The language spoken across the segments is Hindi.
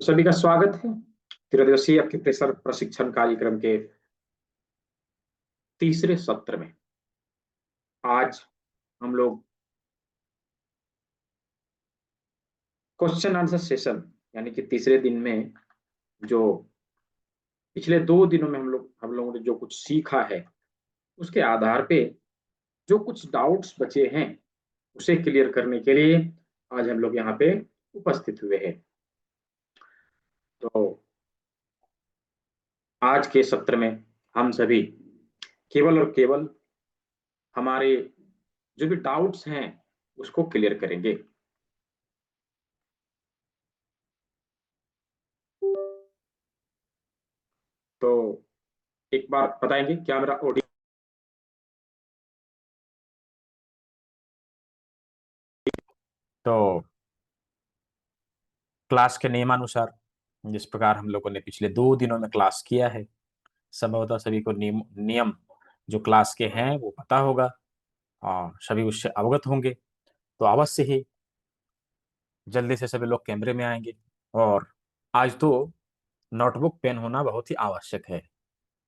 सभी का स्वागत है त्रिदिवसीय प्रेशर प्रशिक्षण कार्यक्रम के तीसरे सत्र में। आज हम लोग क्वेश्चन आंसर सेशन यानी कि तीसरे दिन में जो पिछले 2 दिनों में हम लोगों ने जो कुछ सीखा है उसके आधार पे जो कुछ डाउट्स बचे हैं उसे क्लियर करने के लिए आज हम लोग यहाँ पे उपस्थित हुए हैं। तो आज के सत्र में हम सभी केवल और केवल हमारे जो भी डाउट्स हैं उसको क्लियर करेंगे। तो एक बार बताएंगे क्या मेरा ऑडियो। तो क्लास के नियमानुसार जिस प्रकार हम लोगों ने पिछले 2 दिनों में क्लास किया है, संभवतः सभी को नियम नियम जो क्लास के हैं वो पता होगा और सभी उससे अवगत होंगे। तो अवश्य ही जल्दी से सभी लोग कैमरे में आएंगे। और आज तो नोटबुक पेन होना बहुत ही आवश्यक है।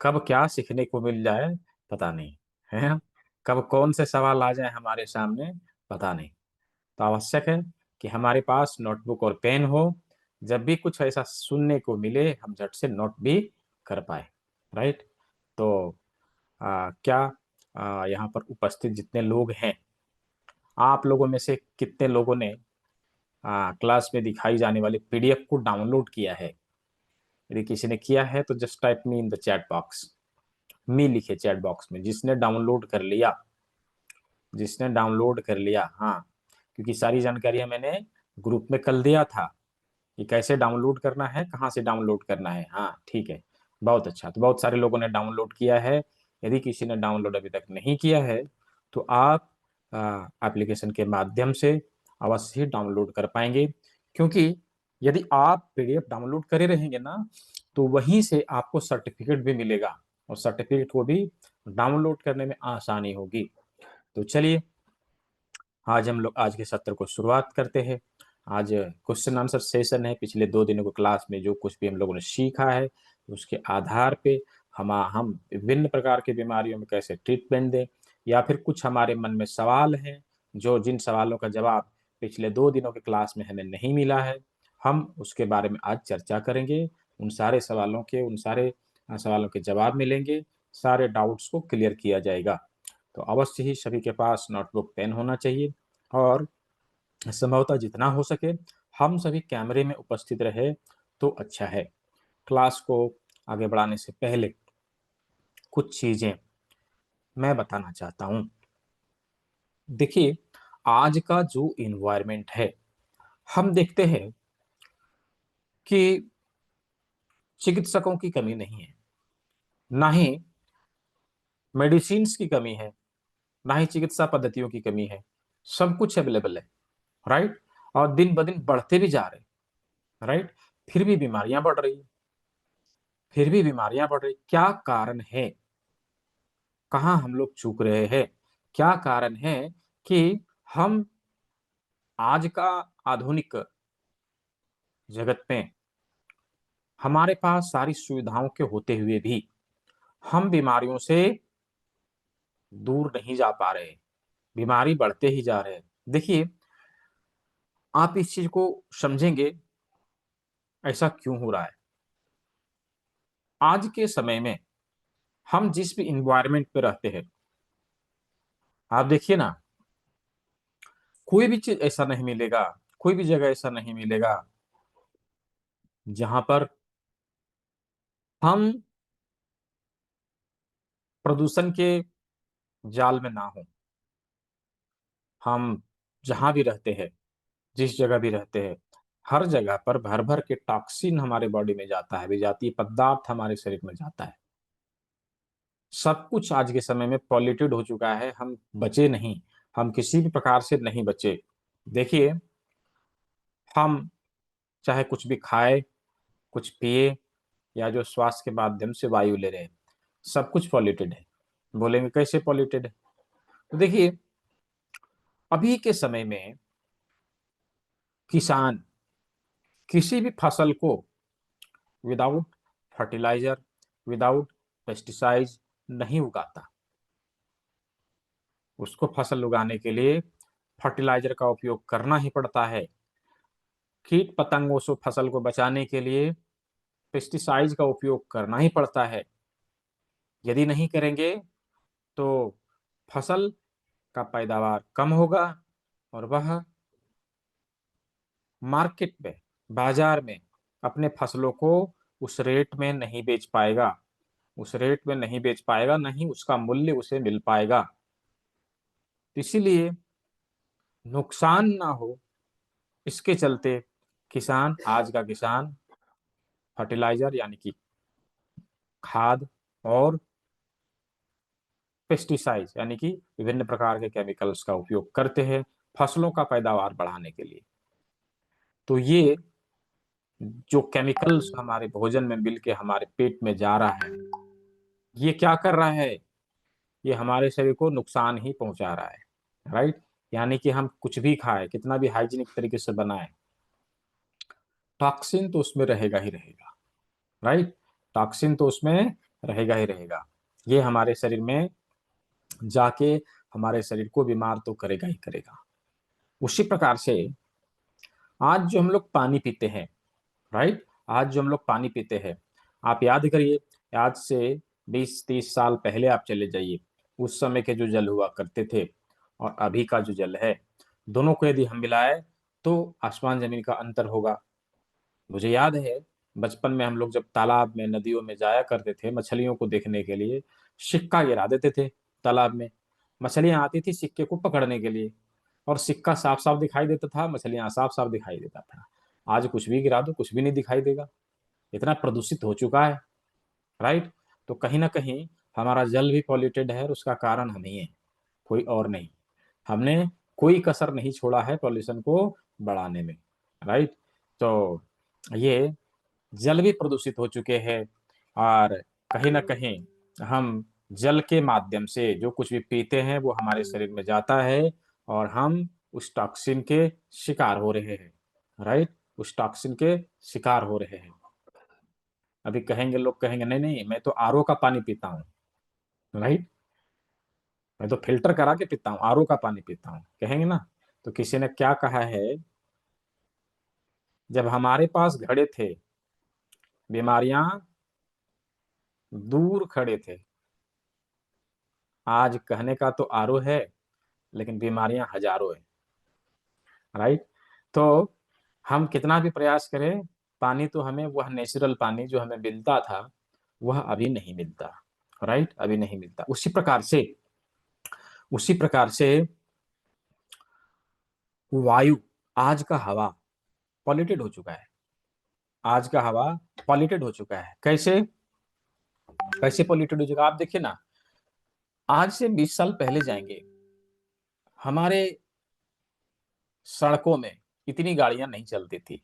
कब क्या सीखने को मिल जाए पता नहीं है, कब कौन से सवाल आ जाए हमारे सामने पता नहीं। तो आवश्यक है कि हमारे पास नोटबुक और पेन हो, जब भी कुछ ऐसा सुनने को मिले हम झट से नोट भी कर पाए। राइट। तो क्या यहाँ पर उपस्थित जितने लोग हैं, आप लोगों में से कितने लोगों ने क्लास में दिखाई जाने वाली पीडीएफ को डाउनलोड किया है? यदि किसी ने किया है तो just type me in the chat box. Me लिखे चैट बॉक्स में जिसने डाउनलोड कर लिया, जिसने डाउनलोड कर लिया। हाँ, क्योंकि सारी जानकारियां मैंने ग्रुप में कल दिया था कि कैसे डाउनलोड करना है, कहाँ से डाउनलोड करना है। हाँ ठीक है, बहुत अच्छा। तो बहुत सारे लोगों ने डाउनलोड किया है। यदि किसी ने डाउनलोड अभी तक नहीं किया है तो आप एप्लीकेशन के माध्यम से अवश्य ही डाउनलोड कर पाएंगे, क्योंकि यदि आप पीडीएफ डाउनलोड करे रहेंगे ना तो वहीं से आपको सर्टिफिकेट भी मिलेगा और सर्टिफिकेट को भी डाउनलोड करने में आसानी होगी। तो चलिए आज हम लोग आज के सत्र को शुरुआत करते हैं। आज क्वेश्चन आंसर सेशन है। पिछले 2 दिनों की क्लास में जो कुछ भी हम लोगों ने सीखा है उसके आधार पे हम विभिन्न प्रकार की बीमारियों में कैसे ट्रीटमेंट दें, या फिर कुछ हमारे मन में सवाल हैं जो जिन सवालों का जवाब पिछले 2 दिनों की क्लास में हमें नहीं मिला है, हम उसके बारे में आज चर्चा करेंगे। उन सारे सवालों के जवाब मिलेंगे, सारे डाउट्स को क्लियर किया जाएगा। तो अवश्य ही सभी के पास नोटबुक पेन होना चाहिए और संभवतः जितना हो सके हम सभी कैमरे में उपस्थित रहे तो अच्छा है। क्लास को आगे बढ़ाने से पहले कुछ चीजें मैं बताना चाहता हूं। देखिए, आज का जो इन्वायरमेंट है, हम देखते हैं कि चिकित्सकों की कमी नहीं है, ना ही मेडिसिन की कमी है, ना ही चिकित्सा पद्धतियों की कमी है। सब कुछ अवेलेबल है। राइट। और दिन ब दिन बढ़ते भी जा रहे हैं। राइट। फिर भी बीमारियां बढ़ रही है, फिर भी बीमारियां बढ़ रही। क्या कारण है? कहाँ हम लोग चूक रहे हैं? क्या कारण है कि हम आज का आधुनिक जगत में हमारे पास सारी सुविधाओं के होते हुए भी हम बीमारियों से दूर नहीं जा पा रहे, बीमारी बढ़ते ही जा रहे हैं। देखिए, आप इस चीज को समझेंगे ऐसा क्यों हो रहा है। आज के समय में हम जिस भी इन्वायरमेंट पे रहते हैं, आप देखिए ना, कोई भी चीज ऐसा नहीं मिलेगा, कोई भी जगह ऐसा नहीं मिलेगा जहां पर हम प्रदूषण के जाल में ना हो। हम जहां भी रहते हैं, जिस जगह भी रहते हैं, हर जगह पर भर भर के टॉक्सिन हमारे बॉडी में जाता है, विजातीय पदार्थ हमारे शरीर में जाता है। सब कुछ आज के समय में पॉल्यूटेड हो चुका है। हम बचे नहीं, हम किसी भी प्रकार से नहीं बचे। देखिए, हम चाहे कुछ भी खाए, कुछ पिए, या जो श्वास के माध्यम से वायु ले रहे हैं, सब कुछ पॉल्यूटेड है। बोलेंगे कैसे पॉल्यूटेड है? तो देखिए, अभी के समय में किसान किसी भी फसल को विदाउट फर्टिलाइजर, विदाउट पेस्टिसाइड नहीं उगाता। उसको फसल उगाने के लिए फर्टिलाइजर का उपयोग करना ही पड़ता है। कीट पतंगों से फसल को बचाने के लिए पेस्टिसाइड का उपयोग करना ही पड़ता है। यदि नहीं करेंगे तो फसल का पैदावार कम होगा और वह मार्केट में, बाजार में अपने फसलों को उस रेट में नहीं बेच पाएगा, उस रेट में नहीं बेच पाएगा, नहीं उसका मूल्य उसे मिल पाएगा। इसीलिए नुकसान ना हो, इसके चलते किसान, आज का किसान फर्टिलाइजर यानी कि खाद और पेस्टिसाइड यानी कि विभिन्न प्रकार के केमिकल्स का उपयोग करते हैं फसलों का पैदावार बढ़ाने के लिए। तो ये जो केमिकल्स हमारे भोजन में मिलके हमारे पेट में जा रहा है, ये क्या कर रहा है? ये हमारे शरीर को नुकसान ही पहुंचा रहा है, राइट। यानी कि हम कुछ भी खाएं, कितना भी हाइजीनिक तरीके से बनाएं, टॉक्सिन तो उसमें रहेगा ही रहेगा, राइट। टॉक्सिन तो उसमें रहेगा ही रहेगा। ये हमारे शरीर में जाके हमारे शरीर को बीमार तो करेगा ही करेगा। उसी प्रकार से आज जो हम लोग पानी पीते हैं, राइट, आज जो हम लोग पानी पीते हैं, आप याद करिए, आज से 20-30 साल पहले आप चले जाइए, उस समय के जो जल हुआ करते थे और अभी का जो जल है, दोनों को यदि हम मिलाए तो आसमान जमीन का अंतर होगा। मुझे याद है बचपन में हम लोग जब तालाब में, नदियों में जाया करते थे मछलियों को देखने के लिए, सिक्का गिरा देते थे तालाब में। मछलियां आती थी सिक्के को पकड़ने के लिए, और सिक्का साफ साफ दिखाई देता था, मछलियां साफ साफ दिखाई देता था। आज कुछ भी गिरा दो, कुछ भी नहीं दिखाई देगा, इतना प्रदूषित हो चुका है, राइट। तो कहीं ना कहीं हमारा जल भी पॉल्यूटेड है और उसका कारण हम ही है, कोई और नहीं। हमने कोई कसर नहीं छोड़ा है पॉल्यूशन को बढ़ाने में, राइट। तो ये जल भी प्रदूषित हो चुके हैं, और कहीं ना कहीं हम जल के माध्यम से जो कुछ भी पीते हैं वो हमारे शरीर में जाता है, और हम उस टॉक्सिन के शिकार हो रहे हैं, राइट। उस टॉक्सिन के शिकार हो रहे हैं। अभी कहेंगे, लोग कहेंगे नहीं नहीं मैं तो आरओ का पानी पीता हूँ, राइट, मैं तो फिल्टर करा के पीता हूँ, आरओ का पानी पीता हूँ, कहेंगे ना। तो किसी ने क्या कहा है, जब हमारे पास घड़े थे, बीमारियां दूर खड़े थे। आज कहने का तो आरओ है, लेकिन बीमारियां हजारों है, राइट। तो हम कितना भी प्रयास करें, पानी तो हमें, वह नेचुरल पानी जो हमें मिलता था वह अभी नहीं मिलता, राइट, अभी नहीं मिलता। उसी प्रकार से वायु, आज का हवा पॉल्यूटेड हो चुका है। आज का हवा पॉल्यूटेड हो चुका है। कैसे कैसे पॉल्यूटेड हो चुका, आप देखिए ना। आज से 20 साल पहले जाएंगे, हमारे सड़कों में इतनी गाड़ियां नहीं चलती थी,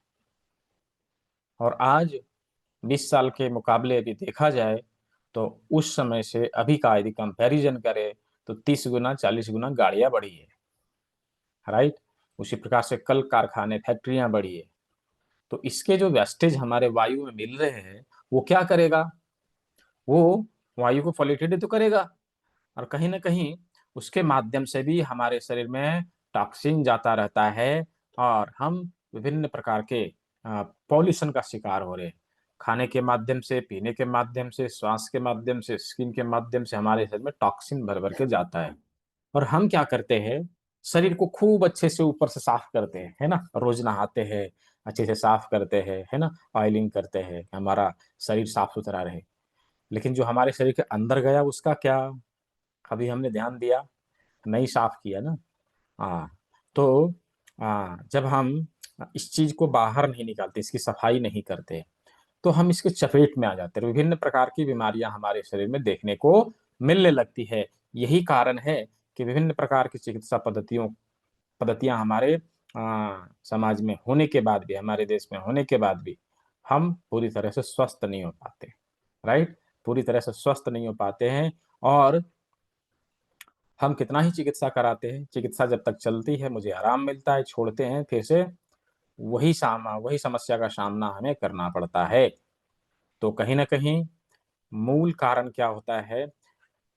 और आज 20 साल के मुकाबले यदि देखा जाए तो उस समय से अभी का यदि कंपैरिजन करें तो 30 गुना 40 गुना गाड़ियां बढ़ी है, राइट। उसी प्रकार से कल कारखाने, फैक्ट्रियां बढ़ी है। तो इसके जो वेस्टेज हमारे वायु में मिल रहे हैं, वो क्या करेगा, वो वायु को पॉल्यूटेड तो करेगा, और कहीं ना कहीं उसके माध्यम से भी हमारे शरीर में टॉक्सिन जाता रहता है, और हम विभिन्न प्रकार के पॉल्यूशन का शिकार हो रहे हैं। खाने के माध्यम से, पीने के माध्यम से, श्वास के माध्यम से, स्किन के माध्यम से हमारे शरीर में टॉक्सिन भर भर के जाता है। और हम क्या करते हैं, शरीर को खूब अच्छे से ऊपर से साफ करते हैं, है ना, रोज नहाते हैं, अच्छे से साफ करते हैं, है ना, ऑयलिंग करते हैं, हमारा शरीर साफ सुथरा रहे। लेकिन जो हमारे शरीर के अंदर गया उसका क्या, कभी हमने ध्यान दिया? नहीं साफ किया ना। हाँ। तो जब हम इस चीज को बाहर नहीं निकालते, इसकी सफाई नहीं करते, तो हम इसके चपेट में आ जाते हैं, विभिन्न प्रकार की बीमारियां हमारे शरीर में देखने को मिलने लगती है। यही कारण है कि विभिन्न प्रकार की चिकित्सा पद्धतियां हमारे समाज में होने के बाद भी, हमारे देश में होने के बाद भी हम पूरी तरह से स्वस्थ नहीं हो पाते, राइट, पूरी तरह से स्वस्थ नहीं हो पाते हैं। और हम कितना ही चिकित्सा कराते हैं, चिकित्सा जब तक चलती है मुझे आराम मिलता है, छोड़ते हैं फिर से वही समस्या का सामना हमें करना पड़ता है। तो कहीं ना कहीं मूल कारण क्या होता है,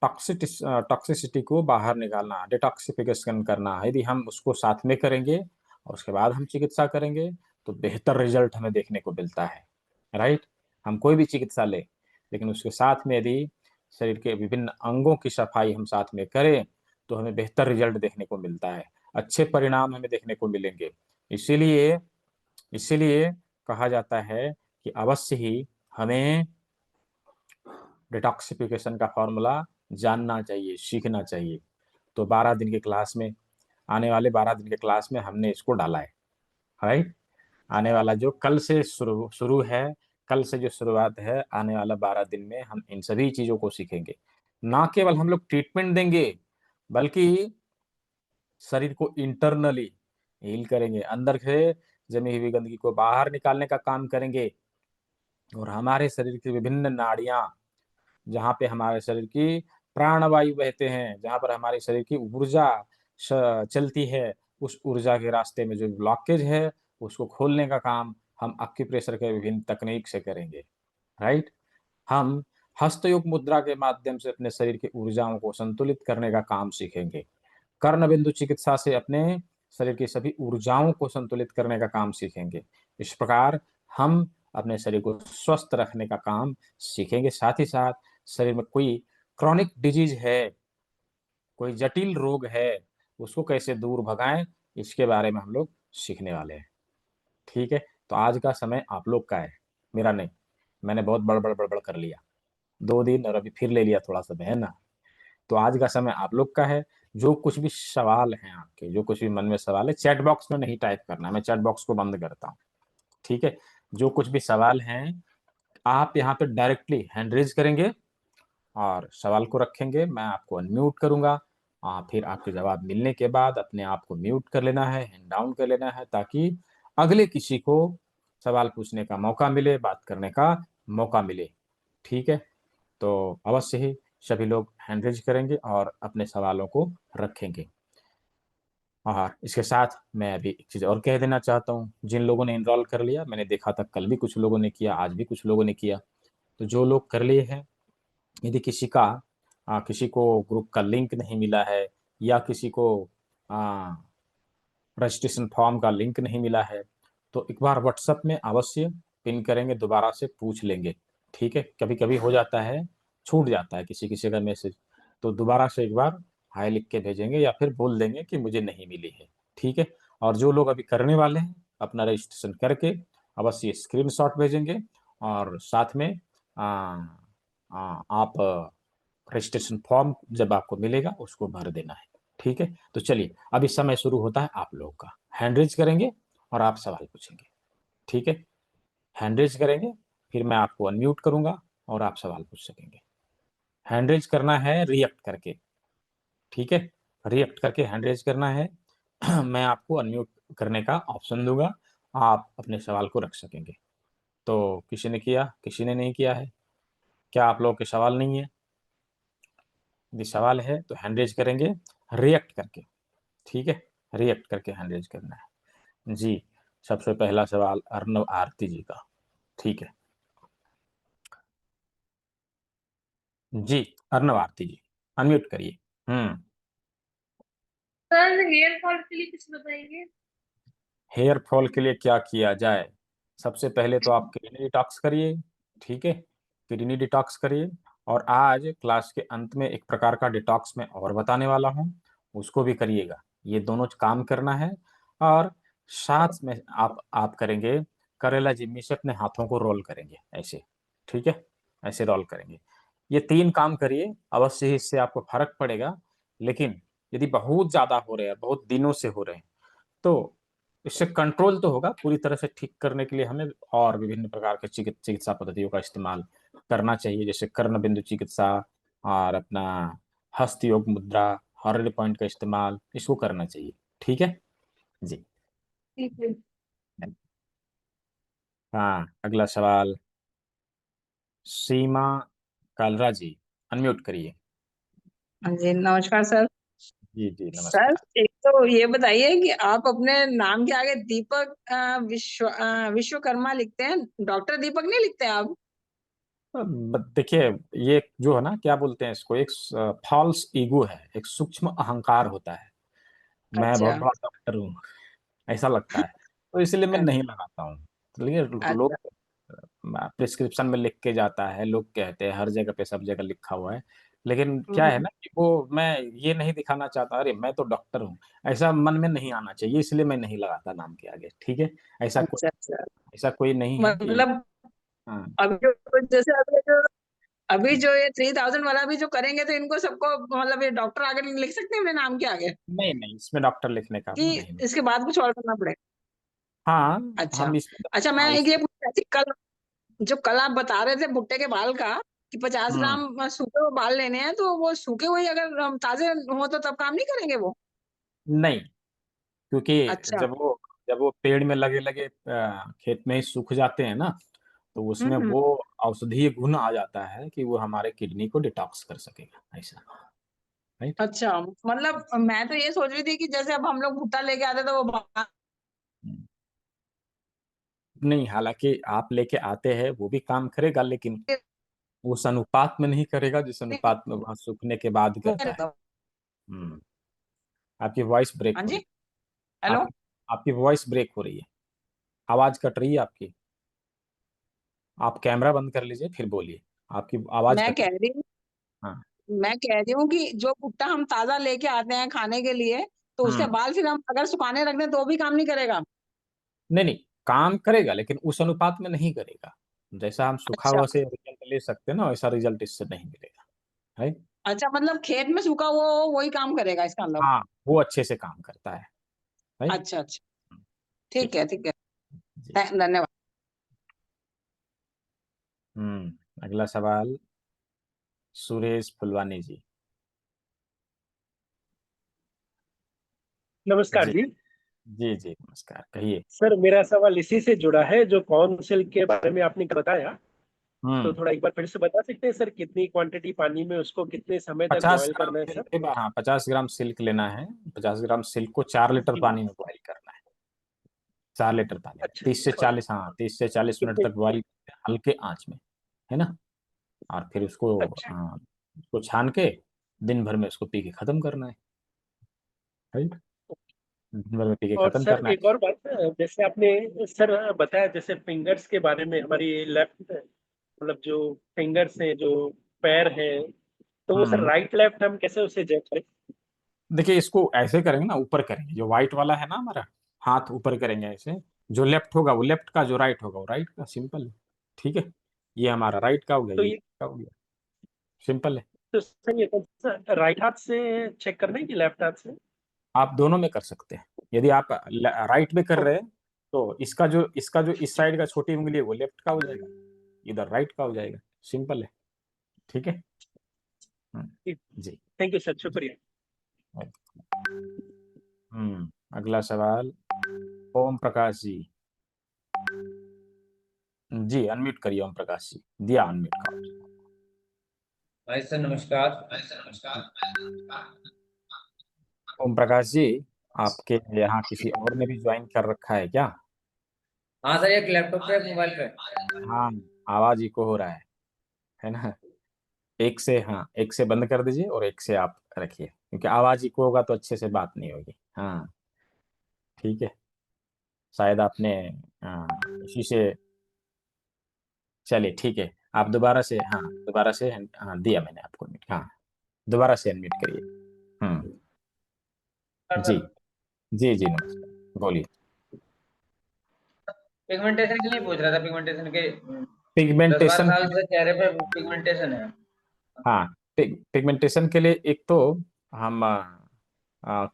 टॉक्सिसिटी को बाहर निकालना, डिटॉक्सिफिकेशन करना। यदि हम उसको साथ में करेंगे और उसके बाद हम चिकित्सा करेंगे तो बेहतर रिजल्ट हमें देखने को मिलता है। राइट। हम कोई भी चिकित्सा ले, लेकिन उसके साथ में यदि शरीर के विभिन्न अंगों की सफाई हम साथ में करें तो हमें बेहतर रिजल्ट देखने को मिलता है, अच्छे परिणाम हमें देखने को मिलेंगे। इसीलिए इसीलिए कहा जाता है कि अवश्य ही हमें डिटॉक्सिफिकेशन का फॉर्मूला जानना चाहिए, सीखना चाहिए। तो 12 दिन की क्लास में, आने वाले 12 दिन के क्लास में हमने इसको डाला है। राइट। आने वाला जो कल से शुरू शुरू है, कल से जो शुरुआत है, आने वाला 12 दिन में हम इन सभी चीजों को सीखेंगे। ना केवल हम लोग ट्रीटमेंट देंगे, बल्कि शरीर को इंटरनली हील करेंगे, अंदर से जमी हुई गंदगी को बाहर निकालने का काम करेंगे। और हमारे शरीर की विभिन्न नाड़ियां, जहाँ पे हमारे शरीर की प्राणवायु बहते हैं, जहाँ पर हमारे शरीर की ऊर्जा चलती है, उस ऊर्जा के रास्ते में जो ब्लॉकेज है उसको खोलने का काम हम एक्यूप्रेशर के विभिन्न तकनीक से करेंगे। राइट। हम हस्तयोग मुद्रा के माध्यम से अपने शरीर की ऊर्जाओं को संतुलित करने का काम सीखेंगे। कर्ण बिंदु चिकित्सा से अपने शरीर की सभी ऊर्जाओं को संतुलित करने का काम सीखेंगे। इस प्रकार हम अपने शरीर को स्वस्थ रखने का काम सीखेंगे। साथ ही साथ शरीर में कोई क्रॉनिक डिजीज है, कोई जटिल रोग है, उसको कैसे दूर भगाएं, इसके बारे में हम लोग सीखने वाले हैं। ठीक है। तो आज का समय आप लोग का है, मेरा नहीं। मैंने बहुत बड़बड़ बड़बड़ कर लिया 2 दिन, और अभी फिर ले लिया थोड़ा सा, है ना। तो आज का समय आप लोग का है। जो कुछ भी सवाल हैं आपके, जो कुछ भी मन में सवाल है, चैट बॉक्स में नहीं टाइप करना, मैं चैट बॉक्स को बंद करता हूँ। ठीक है। जो कुछ भी सवाल हैं आप यहाँ पे डायरेक्टली हैंड रेज करेंगे और सवाल को रखेंगे, मैं आपको अनम्यूट करूंगा। फिर आपके जवाब मिलने के बाद अपने आप को म्यूट कर लेना है, हैंड डाउन कर लेना है, ताकि अगले किसी को सवाल पूछने का मौका मिले, बात करने का मौका मिले। ठीक है। तो अवश्य ही सभी लोग हैंड रेज करेंगे और अपने सवालों को रखेंगे। और इसके साथ मैं अभी एक चीज़ और कह देना चाहता हूँ, जिन लोगों ने इनरोल कर लिया, मैंने देखा था कल भी कुछ लोगों ने किया, आज भी कुछ लोगों ने किया, तो जो लोग कर लिए हैं, यदि किसी को ग्रुप का लिंक नहीं मिला है, या किसी को रजिस्ट्रेशन फॉर्म का लिंक नहीं मिला है, तो एक बार व्हाट्सएप में अवश्य पिन करेंगे, दोबारा से पूछ लेंगे। ठीक है। कभी कभी हो जाता है, छूट जाता है किसी किसी का मैसेज, तो दोबारा से एक बार हाय लिख के भेजेंगे या फिर बोल देंगे कि मुझे नहीं मिली है। ठीक है। और जो लोग अभी करने वाले हैं, अपना रजिस्ट्रेशन करके अवश्य स्क्रीनशॉट भेजेंगे, और साथ में आ, आप रजिस्ट्रेशन फॉर्म जब आपको मिलेगा उसको भर देना है। ठीक है। तो चलिए, अभी समय शुरू होता है आप लोगों का। हैंड रेज करेंगे और आप सवाल पूछेंगे। ठीक है। हैंड रेज करेंगे, फिर मैं आपको अनम्यूट करूंगा और आप सवाल पूछ सकेंगे। हैंड रेज करना है रिएक्ट करके। ठीक है। रिएक्ट करके हैंड रेज करना है। मैं आपको अनम्यूट करने का ऑप्शन दूंगा, आप अपने सवाल को रख सकेंगे। तो किसी ने किया, किसी ने नहीं किया है? क्या आप लोगों के सवाल नहीं है? यदि सवाल है तो हैंड रेज करेंगे रिएक्ट करके। ठीक है। रिएक्ट करके हैंड रेज करना है जी। सबसे पहला सवाल अर्नव आरती जी का। ठीक है जी। अर्नव आरती जी, अनम्यूट करिए। सर हेयर फॉल के लिए कुछ बताइए। हेयर फॉल के लिए क्या किया जाए? सबसे पहले तो आप किडनी डिटॉक्स करिए। ठीक है। किडनी डिटॉक्स करिए। और आज क्लास के अंत में एक प्रकार का डिटॉक्स मैं और बताने वाला हूँ, उसको भी करिएगा। ये दोनों काम करना है। और साथ में आप करेंगे करेला जिम्मी से अपने हाथों को रोल करेंगे ऐसे। ठीक है। ऐसे रोल करेंगे। ये 3 काम करिए, अवश्य ही इससे आपको फर्क पड़ेगा। लेकिन यदि बहुत ज्यादा हो रहे हैं, बहुत दिनों से हो रहे हैं, तो इससे कंट्रोल तो होगा। पूरी तरह से ठीक करने के लिए हमें और विभिन्न प्रकार के चिकित्सा पद्धतियों का इस्तेमाल करना चाहिए, जैसे कर्ण बिंदु चिकित्सा और अपना हस्त योग मुद्रा, हॉरर पॉइंट का इस्तेमाल, इसको करना चाहिए। ठीक है जी। ठीक है। हाँ, अगला सवाल सीमा कालरा जी, अनम्यूट करिए। हाँ जी, नमस्कार सर। जी जी सर नमस्कार। एक तो ये बताइए कि आप अपने नाम के आगे दीपक विश्वकर्मा लिखते हैं, डॉक्टर दीपक नहीं लिखते आप? देखिए, ये जो है ना, क्या बोलते हैं इसको, एक फॉल्स ईगो है, एक सूक्ष्म अहंकार होता है। मैं बहुत अच्छा बड़ा डॉक्टर हूँ, ऐसा लगता है, तो इसलिए मैं नहीं अच्छा लगाता हूँ। चलिए, लोग अच्छा प्रिस्क्रिप्शन में लिख के जाता है, लोग कहते हैं, हर जगह पे सब जगह लिखा हुआ है, लेकिन क्या है हम्म, ना कि वो मैं ये नहीं दिखाना चाहता, अरे मैं तो डॉक्टर हूँ, ऐसा मन में नहीं आना चाहिए, इसलिए मैं नहीं लगाता नाम के आगे। ठीक है, ऐसा कोई अच्छा अच्छा ऐसा कोई नहीं है कि मतलब हाँ। अभी जैसे अभी जो ये 3000 वाला भी जो करेंगे तो इनको सबको मतलब ये डॉक्टर आगे लिख सकते हैं अपने नाम के आगे नहीं नहीं, इसमें डॉक्टर लिखने का कि नहीं। इसके बाद कुछ और करना पड़ेगा? हाँ, अच्छा हम इसमें अच्छा मैं हाँ एक इस ये पूछ रही थी, कल जो कल आप बता रहे थे भुट्टे के बाल का कि 50 हुँ, ग्राम सूखे हुए बाल लेने हैं, तो वो सूखे हुए अगर हम ताजे हो तो तब काम नहीं करेंगे वो? नहीं, क्योंकि अच्छा जब वो पेड़ में लगे-लगे खेत में ही सूख जाते हैं ना, तो उसमें हम्म वो औषधीय गुण आ जाता है कि वो हमारे किडनी को डिटॉक्स कर सकेगा, ऐसा, राइट? अच्छा मतलब मैं तो ये सोच रही थी कि जैसे अब हम लोग भुट्टा लेके आते तो वो हुँ। नहीं, हालाँकि आप लेके आते हैं, वो भी काम करेगा, लेकिन उस अनुपात में नहीं करेगा, जिस अनुपात में वहाँ सूखने के बाद करता है। हुँ, आपकी वॉइस ब्रेक हाँ हो जी रही है। हेलो। आपकी वॉइस ब्रेक हो रही है, आवाज़ कट रही है आपकी। आप कैमरा बंद कर लीजिए, फिर बोलिए, आपकी आवाज़ मैं कट कह रही रही हूँ है। हाँ। मैं कह रही हूँ कि जो भुट्टा हम ताजा लेके आते हैं खाने के लिए तो उसके हुँ। बाद फिर हम अगर सुखाने रख दें तो भी काम नहीं करेगा? नहीं, नहीं, काम करेगा लेकिन उस अनुपात में नहीं करेगा। जैसा हम सूखा अच्छा हुआ से रिज़ल्ट ले सकते हैं ना, वैसा रिज़ल्ट इससे नहीं मिलेगा, राइट? अच्छा मतलब खेत में सूखा वो वही काम करेगा इसका मतलब? हाँ, वो अच्छे से काम करता है, राइट? अच्छा अच्छा हुँ, ठीक, ठीक है जी। धन्यवाद। अगला सवाल सुरेश फुलवानी जी। नमस्कार जी, जी। जी, जी, नमस्कार, कहिए। सर मेरा सवाल इसी से जुड़ा है जो काउंसिल के बारे में आपने बताया, तो हुँ, थोड़ा एक बार फिर से बता सकते हैं सर, कितनी क्वांटिटी पानी में उसको कितने समय तक 50 बॉयल ग्राम करना है सर? सिल्क के हाँ, 50 ग्राम सिल्क लेना है, 50 ग्राम सिल्क को 4 लीटर जी। पानी में बॉयल करना है, 4 लीटर पानी में, अच्छा 30 से और 40 हाँ, 30 से 40 मिनट कितने? तक बॉयल हल्के आँच में, है ना? और फिर अच्छा उसको छान के दिन भर में उसको पी के खत्म करना है, राइट? दिन भर में पी के और खत्म सर करना है। एक और बात, जैसे आपने सर बताया जैसे फिंगर्स के बारे में, हमारी लेफ्ट मतलब जो फिंगर्स हैं जो पैर हैं, तो वो सर हम्म, राइट लेफ्ट हम कैसे उसे जज करें? देखिए, इसको ऐसे करेंगे ना, ऊपर करेंगे, जो व्हाइट वाला है ना हमारा, हाथ ऊपर करेंगे ऐसे, जो लेफ्ट होगा वो लेफ्ट का, जो राइट होगा वो राइट का, सिंपल है। ठीक है, ये हमारा राइट का हो गया, तो ये ये लेफ्ट का हो गया, सिंपल है। तो सर ये तो सर राइट हाथ से चेक करना है कि लेफ्ट हाथ से? आप दोनों में कर सकते हैं। यदि आप राइट में कर रहे हैं तो इसका जो इस साइड का छोटी उंगली है वो लेफ्ट का हो जाएगा, इधर राइट का हो जाएगा, सिंपल है। ठीक है। हम्म, जी। थैंक यू सर, शुक्रिया। अगला सवाल ओम प्रकाश जी। जी, अनम्यूट करिए ओम प्रकाश जी, दिया अनम्यूट का option। भाई सर नमस्कार। ओम प्रकाश जी, आपके यहाँ किसी और ने भी ज्वाइन कर रखा है क्या? हाँ सर, एक लैपटॉप पे एक मोबाइल पे। हाँ, आवाज इको हो रहा है ना? एक से बंद कर दीजिए और एक से आप रखिए, क्योंकि आवाज इको होगा तो अच्छे से बात नहीं होगी। हाँ, ठीक है, शायद आपने इसी से, चलिए ठीक है, आप दोबारा से हाँ, दिया मैंने आपको म्यूट, हाँ, दोबारा से अनम्यूट करिए। हम्म, जी, सर जी, जी, नमस्कार, बोलिए। पिगमेंटेशन के लिए पूछ रहा था, पिगमेंटेशन के 10-12 पिगमेंटेशन साल से चेहरे पे पिगमेंटेशन है। हाँ, पिगमेंटेशन के लिए एक तो हम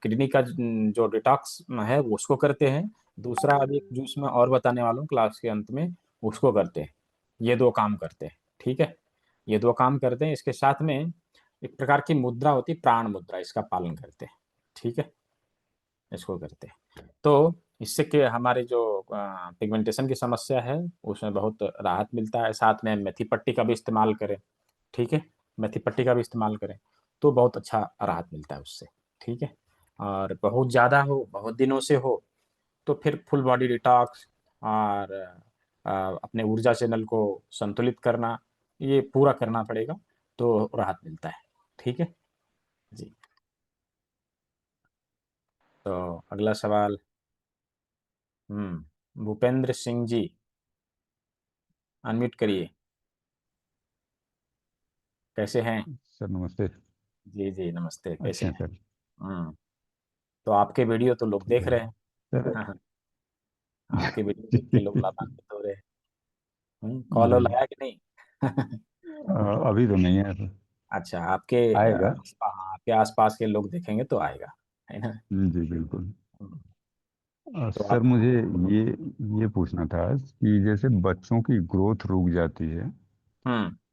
किडनी का जो डिटॉक्स है वो उसको करते हैं, दूसरा अभी एक जूस में और बताने वाला हूँ क्लास के अंत में, उसको करते हैं। ये दो काम करते हैं, ठीक है, ये दो काम करते हैं। इसके साथ में एक प्रकार की मुद्रा होती है, प्राण मुद्रा, इसका पालन करते हैं, ठीक है, इसको करते हैं। तो इससे कि हमारी जो पिगमेंटेशन की समस्या है उसमें बहुत राहत मिलता है। साथ में मेथी पट्टी का भी इस्तेमाल करें, ठीक है, मेथी पट्टी का भी इस्तेमाल करें तो बहुत अच्छा राहत मिलता है उससे। ठीक है। और बहुत ज़्यादा हो, बहुत दिनों से हो, तो फिर फुल बॉडी डिटॉक्स और अपने ऊर्जा चैनल को संतुलित करना, ये पूरा करना पड़ेगा, तो राहत मिलता है। ठीक है जी। तो अगला सवाल, भूपेंद्र सिंह जी, अनम्यूट करिए। कैसे हैं? सर नमस्ते। जी जी नमस्ते, कैसे अच्छे हैं? सर। तो आपके वीडियो तो लोग देख रहे हैं। सर हाँ, हाँ, आपके वीडियो देख के लोग लाभान्वित हो रहे हैं। कॉल जी। लगाया कि नहीं? अभी तो नहीं है सर, अच्छा, आपके आएगा। आपके आसपास के लोग देखेंगे तो आएगा, है ना? जी बिल्कुल। हम्म, तो सर आप मुझे ये पूछना था कि जैसे बच्चों की ग्रोथ रुक जाती है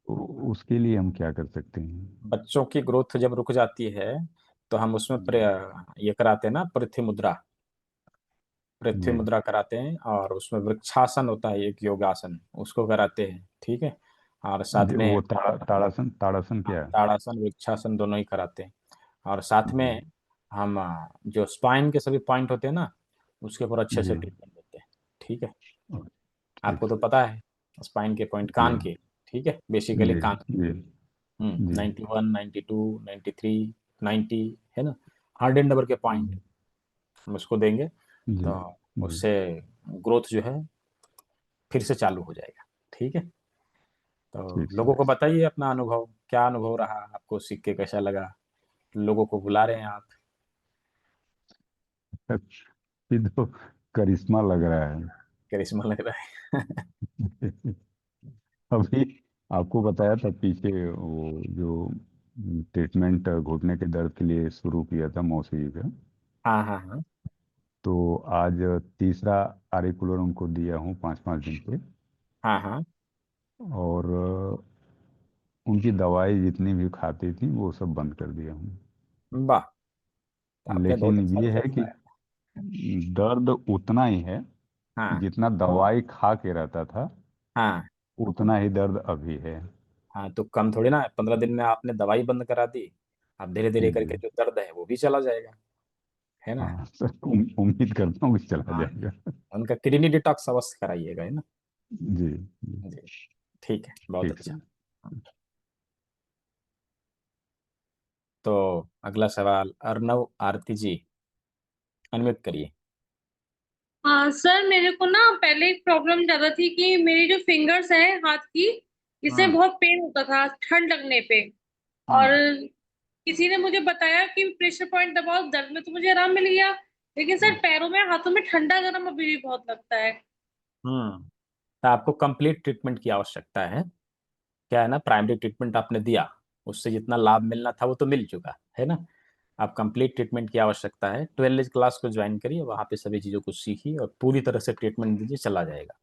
तो उसके लिए हम क्या कर सकते हैं? बच्चों की ग्रोथ जब रुक जाती है तो हम उसमें ये कराते हैं ना, पृथ्वी जी मुद्रा कराते हैं, और उसमें वृक्षासन होता है एक योगासन, उसको कराते हैं। ठीक है। और साथ जी, में वो ताड़ासन क्या है? ताड़ासन वृक्षासन दोनों ही कराते हैं। और साथ जी में हम जो स्पाइन के सभी पॉइंट होते हैं ना, उसके ऊपर अच्छे से जी। ट्रीटमेंट देते हैं। ठीक है। ठीक आपको तो सर। पता है स्पाइन के पॉइंट जी कान के, ठीक है, बेसिकली जी कान के। जी जी 91, 92, 93, 90, है ना, हार्ड एंड नंबर के पॉइंट हम उसको देंगे, जी तो जी। उससे ग्रोथ जो है फिर से चालू हो जाएगा। ठीक है। तो ठीक लोगों सर। को बताइए अपना अनुभव, क्या अनुभव रहा आपको, सीख के कैसा लगा? लोगों को बुला रहे हैं आप। ये तो करिश्मा लग रहा है। करिश्मा लग रहा है। अभी आपको बताया था पीछे वो जो ट्रीटमेंट घुटने के दर्द के लिए शुरू किया था मौसी जी का, हाँ हाँ हाँ तो आज तीसरा आरिकुलर उनको दिया हूँ 5-5 दिन पे। हाँ हाँ। और उनकी दवाई जितनी भी खाती थी वो सब बंद कर दिया हूँ। वाह, तो आपने बहुत लेकिन अच्छा ये है रिजल्ट कि पाया। दर्द उतना ही है, हाँ जितना दवाई खा के रहता था हाँ उतना ही दर्द अभी है। हाँ। तो कम थोड़ी ना, 15 दिन में आपने दवाई बंद करा दी, अब धीरे धीरे जी करके जो दर्द है वो भी चला जाएगा, है ना? हाँ सर, उम्मीद करता हूँ कि चला हाँ, जाएगा। उनका किडनी डिटॉक्स अवश्य कराइएगा, है ना? जी जी। जी, ठीक है, बहुत ठीक अच्छा। सर। तो अगला सवाल, अर्नव आरती जी, अनम्यूट करिए। हाँ सर, मेरे को ना पहले एक प्रॉब्लम ज्यादा थी कि मेरी जो फिंगर्स हैं हाथ की, इससे हम्म बहुत पेन होता था ठंड लगने पे। और हम्म किसी ने मुझे बताया कि प्रेशर पॉइंट दबाओ, दर्द में तो मुझे आराम मिल गया। लेकिन सर हम्म पैरों में हाथों में ठंडा गर्म अभी भी बहुत लगता है। हम्म। तो आपको कंप्लीट ट्रीटमेंट की आवश्यकता है। क्या है ना, प्राइमरी ट्रीटमेंट आपने दिया, उससे जितना लाभ मिलना था वो तो मिल चुका है ना। आप कंप्लीट ट्रीटमेंट की आवश्यकता है, 12 क्लास को ज्वाइन करिए, वहां पे सभी चीजों को सीखिए और पूरी तरह से ट्रीटमेंट दीजिए, चला जाएगा।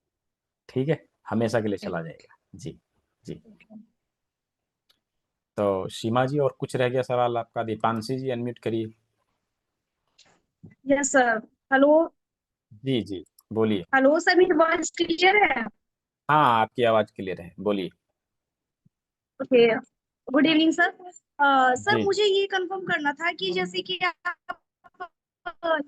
ठीक है, हमेशा के लिए चला जाएगा। जी जी। तो सीमा जी, और कुछ रह गया सवाल आपका? दीपांशी जी, अनम्यूट करिए। Yes sir. हेलो। जी जी, बोलिए। हेलो सर, मेरी वॉइस क्लियर है? हाँ, आपकी आवाज क्लियर है, बोलिए। Okay. Good evening sir. Sir जी मुझे ये कंफर्म करना था कि जैसे कि आप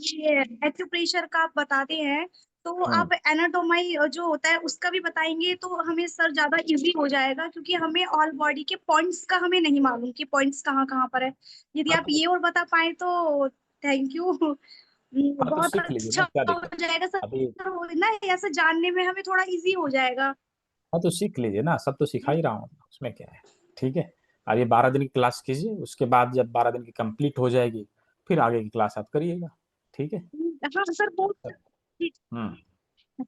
ये एक्यूप्रेशर का आप बताते हैं, तो हम्म आप एनाटोमी जो होता है उसका भी बताएंगे तो हमें सर ज्यादा इजी हो जाएगा, क्योंकि हमें ऑल बॉडी के पॉइंट्स का हमें नहीं मालूम कि पॉइंट्स कहाँ कहाँ पर है। यदि हाँ आप तो ये और बता पाए तो थैंक यू। हाँ तो बहुत सीख लीजिए ना, अच्छा क्या हो दिक्कत जाएगा सर। अभी। वो ना ऐसे जानने में हमें थोड़ा इजी हो जाएगा। हाँ तो सीख लीजिए ना, सब तो सिखा ही रहा हूँ, उसमें क्या है। ठीक है। अब ये 12 दिन की क्लास कीजिए, उसके बाद जब 12 दिन की कंप्लीट हो जाएगी, फिर आगे की क्लास आप करिएगा। ठीक है। हाँ सर, बहुत जी। हम्म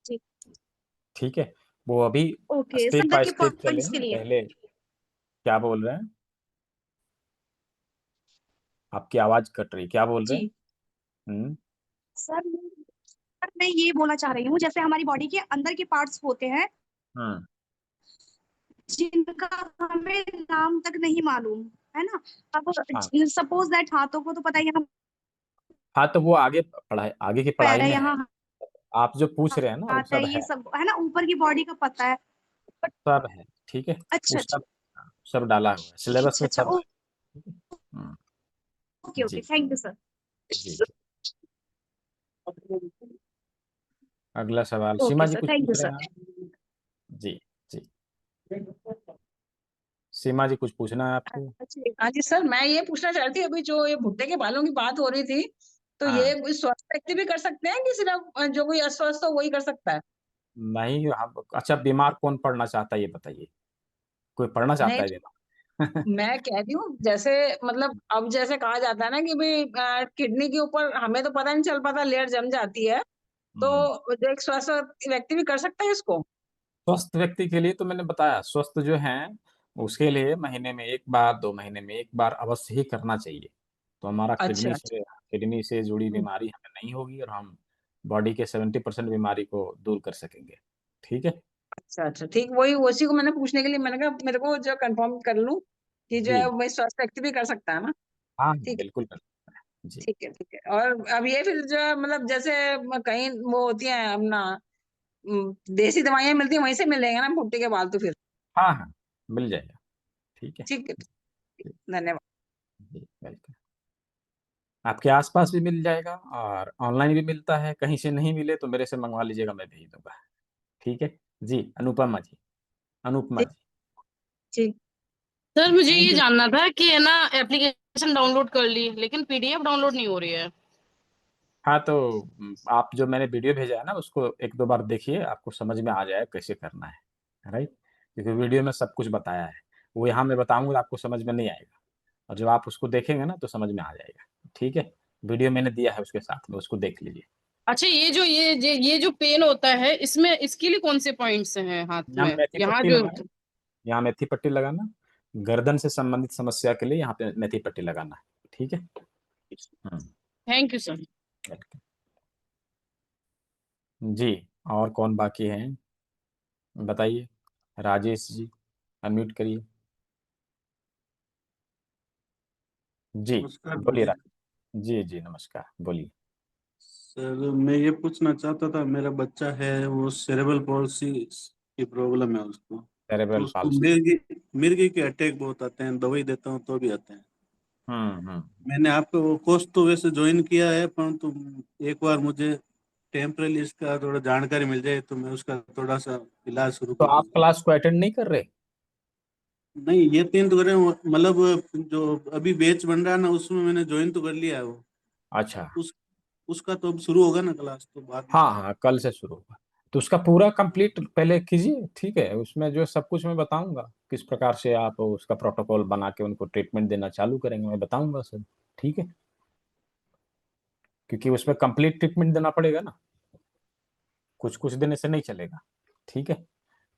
जी। ठीक है। वो अभी ओके सर, स्टेप अंदर बाय के स्टेप चले, पॉइंट्स के लिए। पहले क्या बोल रहे हैं? आपकी आवाज कट रही, क्या बोल रहे हैं? जी हम्म सर, मैं ये बोलना चाह रही हूँ, जैसे हमारी बॉडी के अंदर के पार्ट्स होते हैं हम्म जिनका हमें नाम तक नहीं मालूम, है ना। अब हाँ सपोज दैट हाथों को तो पता ही है, हम हाँ, तो वो आगे पढ़ाई, आगे की पैर पढ़ाई है, में है। यहाँ आप जो पूछ रहे हैं ना वो हाथ है, सब ये है, सब है ना, ऊपर की बॉडी का पता है। बट सब है। ठीक है, वो अच्छा अच्छा सब सब डाला हुआ है सिलेबस अच्छा में, अच्छा। सब है। ठीक है? हम्म ओके ओके, जी थैंक यू सर। जी जी। अगला सवाल ओके सीमा जी सर, कुछ थैंक यू पूछ रहे सर। हैं आप? जी जी। सीमा जी कुछ पूछना है आपको? हाँ जी सर, मैं ये पूछना चाह रही थी, अभी जो ये भुट्टे के बालों की बात हो रही थी, तो हाँ ये कोई स्वस्थ व्यक्ति भी कर सकते हैं कि सिर्फ जो कोई अस्वस्थ हो वही कर सकता है? नहीं हम अच्छा बीमार कौन पढ़ना चाहता है ये बताइए? कोई पढ़ना चाहता नहीं, है बीमार? मैं कह रही हूँ जैसे मतलब अब जैसे कहा जाता है ना कि भाई किडनी के ऊपर हमें तो पता नहीं चल पाता, लेयर जम जाती है, तो जो एक स्वस्थ व्यक्ति भी कर सकता है इसको? स्वस्थ व्यक्ति के लिए तो मैंने बताया स्वस्थ जो है उसके लिए महीने में एक बार 2 महीने में एक बार अवश्य ही करना चाहिए। तो हमारा अच्छा अच्छा। किडनी से जुड़ी हम्म, बीमारी हमें नहीं होगी और हम बॉडी के 70% बीमारी को दूर कर सकेंगे। ठीक है? अच्छा अच्छा, ठीक, वही उसी को मैंने पूछने के लिए मैंने कहा मेरे को जो कंफर्म कर लूं कि जो जी। है वो स्वस्थ व्यक्ति भी कर सकता है ना? हाँ, ठीक बिल्कुल कर सकता है। जी। ठीक है। और अब ये फिर जो है मतलब जैसे कहीं वो होती है अपना देसी दवाइयां मिलती है, वहीं से मिलेंगे ना भुट्टे के बाल तो फिर? हाँ, हाँ, मिल जाएगा। ठीक है? ठीक है, जी, धन्यवाद। जी, वेलकम। आपके आस-पास भी मिल जाएगा और ऑनलाइन भी मिलता है, कहीं से नहीं मिले तो मेरे से मँगवा लीजिएगा, मैं भेज दूँगा। ठीक है? जी, अनुपमा ठीक जी। ठीक। सर मुझे थैंक ये यू। जानना था कि है ना, एप्लीकेशन डाउनलोड कर ली लेकिन पीडीएफ डाउनलोड नहीं हो रही है। हाँ, तो आप जो मैंने वीडियो भेजा है ना उसको 1-2 बार देखिए, आपको समझ में आ जाएगा कैसे करना है, राइट? क्योंकि वीडियो में सब कुछ बताया है। वो यहाँ मैं बताऊँगा तो आपको समझ में नहीं आएगा और जब आप उसको देखेंगे ना तो समझ में आ जाएगा। ठीक है? वीडियो मैंने दिया है उसके साथ में, उसको देख लीजिए। अच्छा, ये जो पेन होता है इसमें इसके लिए कौन से पॉइंट्स हैं हाथ यहाँ में, मेथी यहाँ पट्टी जो? लगाना, यहाँ मेथी पट्टी लगाना, गर्दन से संबंधित समस्या के लिए यहाँ पे मेथी पट्टी लगाना है। ठीक है? हुँ, थैंक यू सर। वेलकम। जी, और कौन बाकी हैं? बताइए। राजेश जी, अनम्यूट करिए। जी, नमस्कार बोलिए जी। जी, जी, नमस्कार, बोलिए। सर मैं ये पूछना चाहता था, मेरा बच्चा है वो सेरेब्रल पॉल्सी की प्रॉब्लम है उसको, तो सेरेब्रल उसको पाल्सी। मिर्गी के अटैक बहुत आते हैं, दवाई देता हूँ तो भी आते हैं। हुँ। मैंने आपको वो कोर्स तो वैसे ज्वाइन किया है, परंतु एक बार मुझे टेम्परली इसका थोड़ा जानकारी मिल जाए तो मैं उसका थोड़ा सा इलाज शुरू तो कर आप दूँ। क्लास को अटेंड नहीं कर रहे? नहीं, ये 3 तो करे, मतलब जो अभी बैच बन रहा है ना उसमें मैंने ज्वाइन तो कर लिया है वो। अच्छा। उस उसका तो अब शुरू होगा ना क्लास, तो बाद में। हाँ, हाँ, कल से शुरू होगा। तो उसका पूरा कंप्लीट पहले कीजिए, ठीक है? उसमें जो सब कुछ मैं बताऊँगा, किस प्रकार से आप उसका प्रोटोकॉल बना के उनको ट्रीटमेंट देना चालू करेंगे, मैं बताऊँगा सब, ठीक है? क्योंकि उसमें कंप्लीट ट्रीटमेंट देना पड़ेगा ना, कुछ-कुछ देने से नहीं चलेगा, ठीक है?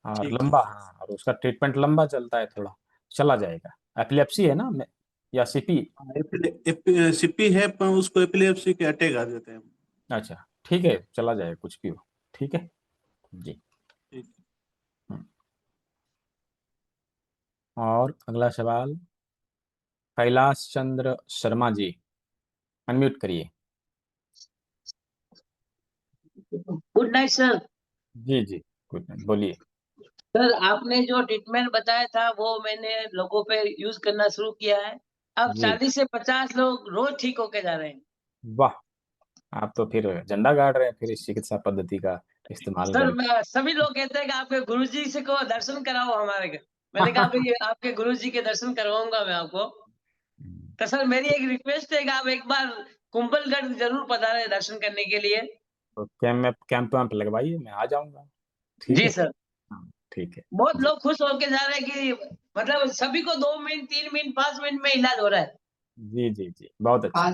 और ठीक है। लंबा हाँ, और उसका ट्रीटमेंट लंबा चलता है थोड़ा, चला जाएगा। एपिलेप्सी है ना में या सीपी? सीपी है, पर उसको एपिलेप्सी के अटैक आ जाते हैं। अच्छा, ठीक है, चला जाएगा कुछ भी हो, ठीक है? जी। ठीक। हुँ। और अगला सवाल कैलाश चंद्र शर्मा जी, अनम्यूट करिए। Good night sir. जी, जी, गुड नाइट, बोलिए। सर आपने जो ट्रीटमेंट बताया था वो मैंने लोगों पे यूज करना शुरू किया है। अब जी, 40 से 50 लोग रोज ठीक होके जा रहे हैं। वाह! आप तो फिर झंडा गाड़ रहे हैं फिर इस चिकित्सा पद्धति का इस्तेमाल सर करके। सभी लोग कहते हैं कि आपके गुरुजी से को दर्शन कराओ हमारे घर। मैंने कहा भाई आपके गुरुजी के दर्शन करवाऊंगा मैं आपको। हुँ, तो सर मेरी एक रिक्वेस्ट है कि आप एक बार कुंभलगढ़ जरूर पधारें दर्शन करने के लिए। तो कैंप-वैम्प लगवाइए, मैं आ जाऊँगा, ठीक जी है? सर। हाँ, ठीक है। बहुत जी, लोग खुश होके जा रहे हैं कि मतलब सभी को 2 मिनट 3 मिनट 5 मिनट में इलाज हो रहा है। जी, जी, जी, बहुत अच्छा।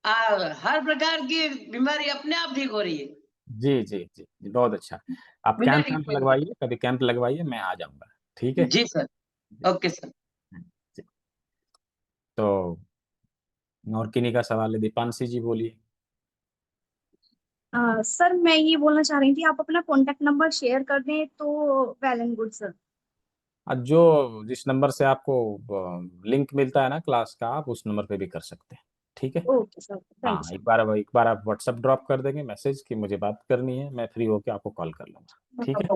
और हर प्रकार की बीमारी अपने आप ठीक हो रही है जी, जी, जी, जी, बहुत अच्छा। आप बिना कैंप-वैम्प ट्रीटमेंट के। लगवाइए, कभी कैंप लगवाइए, मैं आ जाऊँगा, ठीक है? जी सर। जी, ओके सर। हुँ, जी। तो और किन्हीं का सवाल है? दीपांशी जी बोलिए। सर मैं ये बोलना चाह रही थी, आप अपना कॉन्टेक्ट नंबर शेयर कर दें तो वेल एंड गुड सर। जो जिस नंबर से आपको लिंक मिलता है ना क्लास का, आप उस नंबर पे भी कर सकते हैं, ठीक है? ओके सर, थैंक यू हाँ, सर। एक बार आप व्हाट्सएप ड्रॉप कर देंगे मैसेज कि मुझे बात करनी है, मैं फ्री होके आपको कॉल कर लूँगा, ठीक है?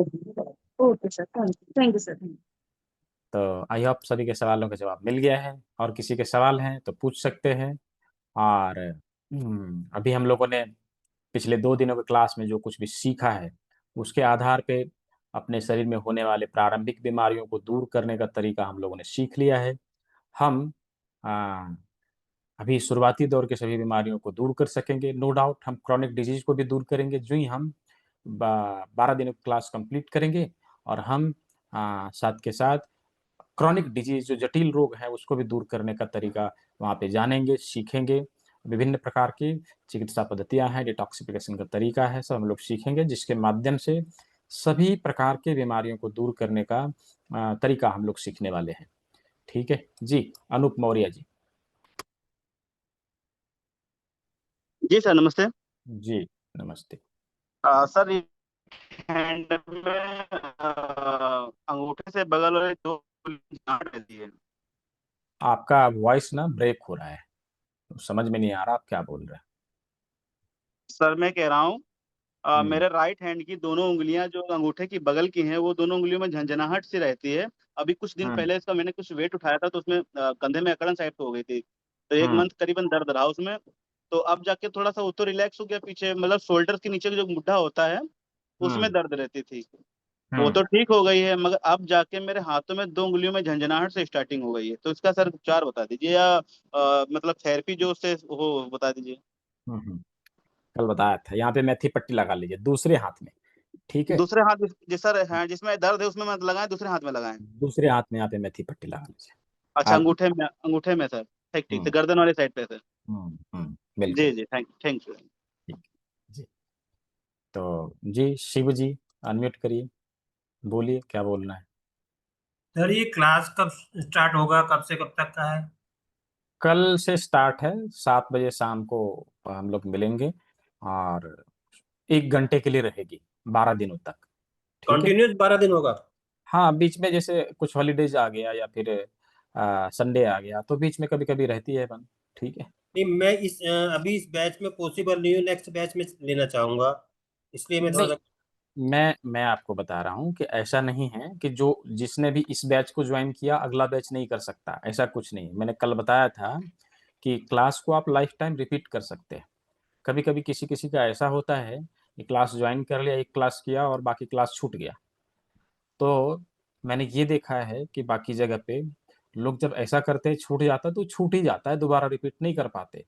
Okay sir, thank you sir. तो आई होप सभी के सवालों का जवाब मिल गया है, और किसी के सवाल हैं तो पूछ सकते हैं। और अभी हम लोगों ने पिछले 2 दिनों के क्लास में जो कुछ भी सीखा है, उसके आधार पे अपने शरीर में होने वाले प्रारंभिक बीमारियों को दूर करने का तरीका हम लोगों ने सीख लिया है। हम अभी शुरुआती दौर के सभी बीमारियों को दूर कर सकेंगे, नो डाउट। हम क्रॉनिक डिजीज को भी दूर करेंगे जो ही हम 12 दिनों की क्लास कंप्लीट करेंगे, और हम साथ के साथ क्रॉनिक डिजीज जो जटिल रोग है उसको भी दूर करने का तरीका वहाँ पे जानेंगे, सीखेंगे। विभिन्न प्रकार की चिकित्सा पद्धतियाँ हैं, डिटॉक्सिफिकेशन का तरीका है, सब हम लोग सीखेंगे, जिसके माध्यम से सभी प्रकार के बीमारियों को दूर करने का तरीका हम लोग सीखने वाले हैं। ठीक है जी। अनूप मौर्य जी। जी सर, नमस्ते। जी नमस्ते। सर, हैंड में अंगूठे से बगल वाले 2 गांठ रहती है। आपका वॉइस ना ब्रेक हो रहा है, तो समझ में नहीं आ रहा आप क्या बोल रहे हैं। सर, मैं कह रहा हूँ मेरे राइट हैंड की दोनों उंगलियां जो अंगूठे की बगल की हैं, वो दोनों उंगलियों में झंझनाहट सी रहती है। अभी कुछ दिन पहले इसका मैंने कुछ वेट उठाया था, तो उसमें कंधे में अकड़न टाइप हो गई थी, तो 1 मंथ करीबन दर्द रहा उसमें। तो अब जाके थोड़ा सा वो तो रिलैक्स हो गया, पीछे मतलब शोल्डर के नीचे जो मुड्ढा होता है उसमें दर्द रहती थी, वो तो ठीक हो गई है, मगर अब जाके मेरे हाथों में 2 उंगलियों में झंझनाहट से स्टार्टिंग हो गई है। तो इसका सर उपचार बता दीजिए, या मतलब थेरेपी जो उससे हो बता दीजिए। कल बताया था, यहाँ पे मेथी पट्टी लगा लीजिए दूसरे हाथ में, ठीक है। दूसरे हाथ जिस सर है, जिसमें दर्द है उसमें मत लगाएं, दूसरे हाथ में लगाएं। दूसरे हाथ में यहाँ पे मेथी पट्टी लगा लीजिए। अच्छा, अंगूठे में सर। ठीक ठीक, तो गर्दन वाली साइड पे सर। बिल्कुल। जी जी, थैंक यू। जी, तो जी शिव जी अनम्यूट करिए, बोलिए क्या बोलना है। सर, ये क्लास कब स्टार्ट होगा, कब से कब तक का है? कल से स्टार्ट है, 7 बजे शाम को हम लोग मिलेंगे, और 1 घंटे के लिए रहेगी 12 दिनों तक। ठीक है, कंटिन्यूस 12 दिन होगा? हाँ, बीच में जैसे कुछ हॉलीडेज आ गया या फिर संडे आ गया तो बीच में कभी कभी रहती है बंद। ठीक है। नहीं, मैं अभी इस बैच में पॉसिबल नहीं हूँ, नेक्स्ट बैच में लेना चाहूंगा, इसलिए मैं थोड़ा नहीं, सा। मैं आपको बता रहा हूँ कि ऐसा नहीं है कि जो जिसने भी इस बैच को ज्वाइन किया अगला बैच नहीं कर सकता, ऐसा कुछ नहीं। मैंने कल बताया था कि क्लास को आप लाइफ टाइम रिपीट कर सकते हैं। कभी कभी किसी किसी का ऐसा होता है कि क्लास ज्वाइन कर लिया, एक क्लास किया और बाकी क्लास छूट गया। तो मैंने ये देखा है कि बाकी जगह पे लोग जब ऐसा करते हैं, छूट जाता है तो छूट ही जाता है, दोबारा रिपीट नहीं कर पाते।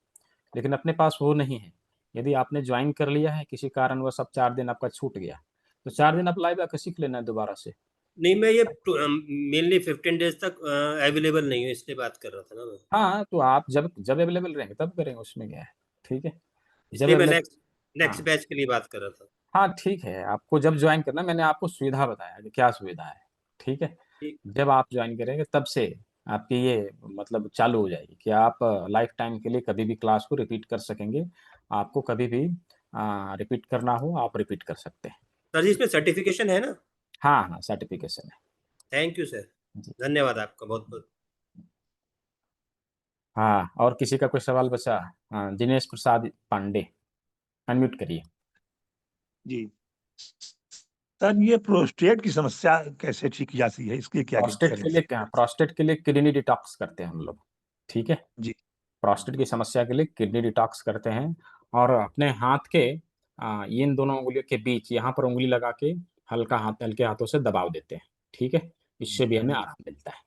लेकिन अपने पास वो नहीं है। यदि आपने ज्वाइन कर लिया है, किसी कारणवश अब 4 दिन आपका छूट गया, तो 4 दिन आप लाइव आकर सीख लेना है दोबारा से। नहीं, मैं ये मेनली 15 डेज तक अवेलेबल नहीं हूँ, इसलिए बात कर रहा था ना मैं। हाँ, तो आप जब जब अवेलेबल रहेंगे तब करेंगे, उसमें क्या है। ठीक है, जब इसलिए मैं अवेलेबल। नेक्स्ट हाँ बैच के लिए बात कर रहा था। हाँ, ठीक है, आपको जब ज्वाइन करना, मैंने आपको सुविधा बताया कि क्या सुविधा है। ठीक है, ठीक। जब आप ज्वाइन करेंगे तब से आपकी ये मतलब चालू हो जाएगी कि आप लाइफ टाइम के लिए कभी भी क्लास को रिपीट कर सकेंगे। आपको कभी भी रिपीट करना हो आप रिपीट कर सकते हैं। सर जी, इसमें सर्टिफिकेशन है ना? हाँ हाँ, सर्टिफिकेशन है। थैंक यू सर, धन्यवाद आपका बहुत बहुत। हाँ, और किसी का कोई सवाल बचा? हाँ, दिनेश प्रसाद पांडे अनम्यूट करिए। जी सर, ये प्रोस्टेट की समस्या कैसे ठीक की जाती है, इसके क्या प्रोस्टेट के लिए किडनी डिटॉक्स करते हैं हम लोग। ठीक है जी। प्रोस्टेट की समस्या के लिए किडनी डिटॉक्स करते हैं, और अपने हाथ के इन दोनों उंगलियों के बीच यहाँ पर उंगली लगा के हल्के हाथों से दबाव देते हैं। ठीक है, इससे भी हमें आराम मिलता है।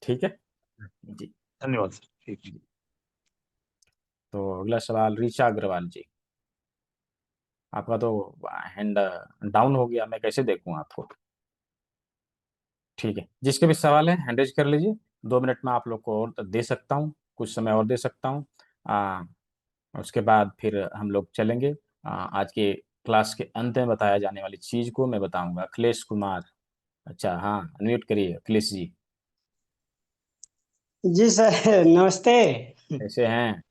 ठीक है जी, धन्यवाद सर। ठीक। तो अगला सवाल ऋचा अग्रवाल जी, आपका तो हैंड डाउन हो गया, मैं कैसे देखूं आपको। ठीक है, जिसके भी सवाल है हैंड रेज कर लीजिए, 2 मिनट में आप लोग को और दे सकता हूँ, कुछ समय और दे सकता हूँ। उसके बाद फिर हम लोग चलेंगे आज के क्लास के अंत में बताया जाने वाली चीज को मैं बताऊंगा। अखिलेश कुमार, अच्छा हाँ, अनम्यूट करिए अखिलेश जी। जी सर, नमस्ते। कैसे हैं?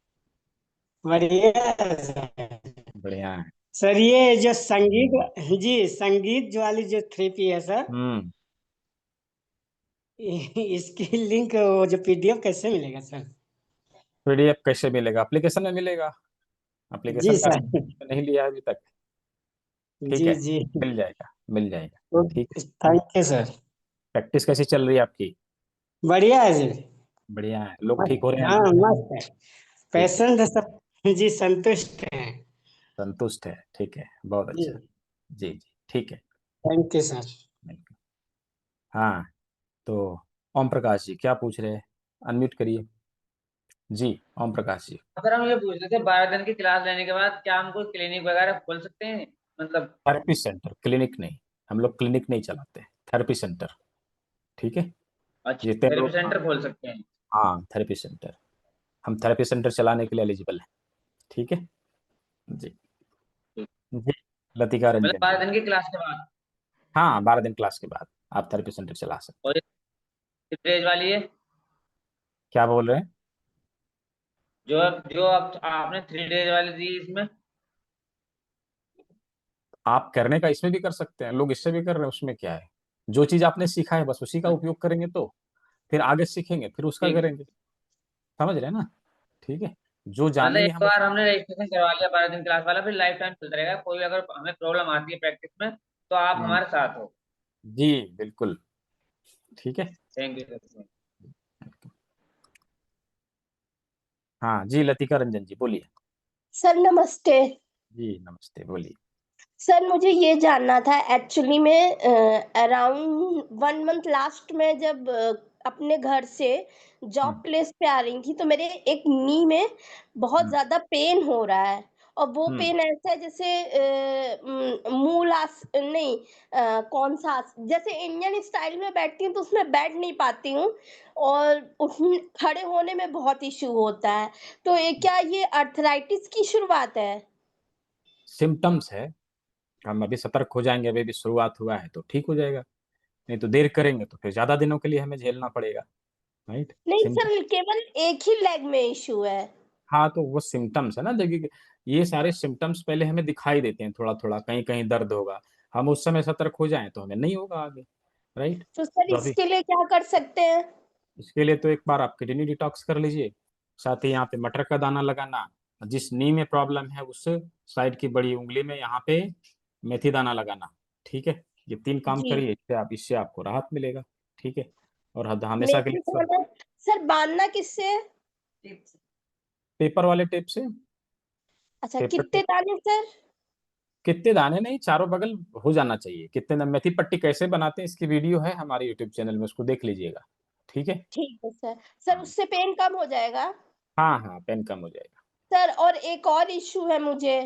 बढ़िया बढ़िया है। सर, ये जो संगीत जो वाली जो थेरेपी है सर, इसकी लिंक वो जो पीडीएफ कैसे मिलेगा सर? पीडीएफ कैसे मिलेगा? एप्लीकेशन में मिलेगा। जी एप्लीकेशन का सर। नहीं लिया अभी तक। ठीक जी है, जी, मिल जाएगा। ठीक है, थैंक यू सर। प्रैक्टिस कैसी चल रही है आपकी? बढ़िया है जी। बढ़िया है, लोग ठीक हो रहे हैं हाँ ना? मस्त है। ठीक है, पेशेंट सब जी संतुष्ट हैं। संतुष्ट है, ठीक है, बहुत जी अच्छा। जी, जी, ठीक है। Thank you sir. हाँ, तो ओम प्रकाश जी क्या पूछ रहे हैं? अनम्यूट करिए। जी, ओम प्रकाश जी। सर हम ये पूछ रहे थे 12 दिन की क्लास लेने के बाद क्या हम कोई क्लिनिक वगैरह खोल सकते हैं, मतलब? थेरेपी सेंटर, क्लिनिक नहीं, हम लोग क्लिनिक नहीं चलाते, थेरेपी सेंटर, ठीक है। अच्छा, जितने थेरेपी लोग, सेंटर खोल सकते हैं। हाँ थेरेपी सेंटर, हम थेरेपी सेंटर चलाने के लिए एलिजिबल हैं, ठीक है जी। जी, लतिका मतलब रंजन 12 जी। दिन की क्लास के बाद। हाँ, 12 दिन क्लास के बाद आप थेरेपी सेंटर चला सकते हैं। और कितने एज वाली है? क्या बोल रहे हैं? जो आप आपने 3 डेज वाली दी इसमें? आप करने का इसमें भी कर सकते हैं, लोग इससे भी कर रहे हैं, उसमें क्या है। जो चीज आपने सीखा है बस उसी का उपयोग करेंगे, तो फिर आगे सीखेंगे फिर उसका ठीक है, करेंगे, समझ रहे हैं ना? ठीक है, जो मतलब जानेंगे एक हम बार हमने रजिस्ट्रेशन करवा लिया 12 दिन क्लास वाला, फिर लाइफ टाइम चलता रहेगा। कोई अगर हमें प्रॉब्लम आती है प्रैक्टिस में तो आप हम्म, हमारे साथ हो। जी बिल्कुल, ठीक है। Thank you sir. हाँ जी, लतिका रंजन जी बोलिए। सर नमस्ते। जी नमस्ते, बोलिए। सर मुझे ये जानना था एक्चुअली में अराउंड 1 मंथ लास्ट में जब अपने घर से जॉब प्लेस पे आ रही थी तो मेरे एक नी में बहुत ज़्यादा पेन हो रहा है और वो पेन ऐसा है जैसे मूल आस नहीं कौन सा जैसे इंडियन स्टाइल में बैठती हूँ तो उसमें बैठ नहीं पाती हूँ और खड़े होने में बहुत इशू होता है। तो ये क्या ये अर्थराइटिस की शुरुआत है? सिम्टम्स है, हम अभी सतर्क हो जाएंगे, अभी भी शुरुआत हुआ है तो ठीक हो जाएगा, नहीं तो देर करेंगे तो फिर ज्यादा दिनों के लिए हमें झेलना पड़ेगा, राइट। नहीं सर केवल एक ही लेग में इशू है। हाँ, तो वो सिम्टम्स है ना, देखिए ये सारे सिम्टम्स पहले हमें दिखाई देते हैं, थोड़ा थोड़ा कहीं कहीं दर्द होगा, हम उस समय सतर्क हो जाएं तो हमें नहीं होगा आगे, राइट। तो सर तो अभी इसके लिए क्या कर सकते हैं? इसके लिए तो एक बार आप किडनी डिटॉक्स कर लीजिए, साथ ही यहाँ पे मटर का दाना लगाना, जिस नी में प्रॉब्लम है उस साइड की बड़ी उंगली में यहाँ पे मेथी दाना लगाना, ठीक है। ये 3 काम जी करिए, इससे आपको राहत मिलेगा, ठीक है। और हमेशा के मेथी लिए दाना सर बांधना किससे है? पेपर वाले टेप से, अच्छा पेपर कितने टेप, दाने सर? कितने दाने नहीं, चारों बगल हो जाना चाहिए। कितने मेथी पट्टी कैसे बनाते हैं इसकी वीडियो है हमारे यूट्यूब चैनल में, उसको देख लीजिएगा, ठीक है। ठीक है सर। सर उससे पेन कम हो जाएगा? हाँ हाँ, पेन कम हो जाएगा। सर और एक और इशू है मुझे।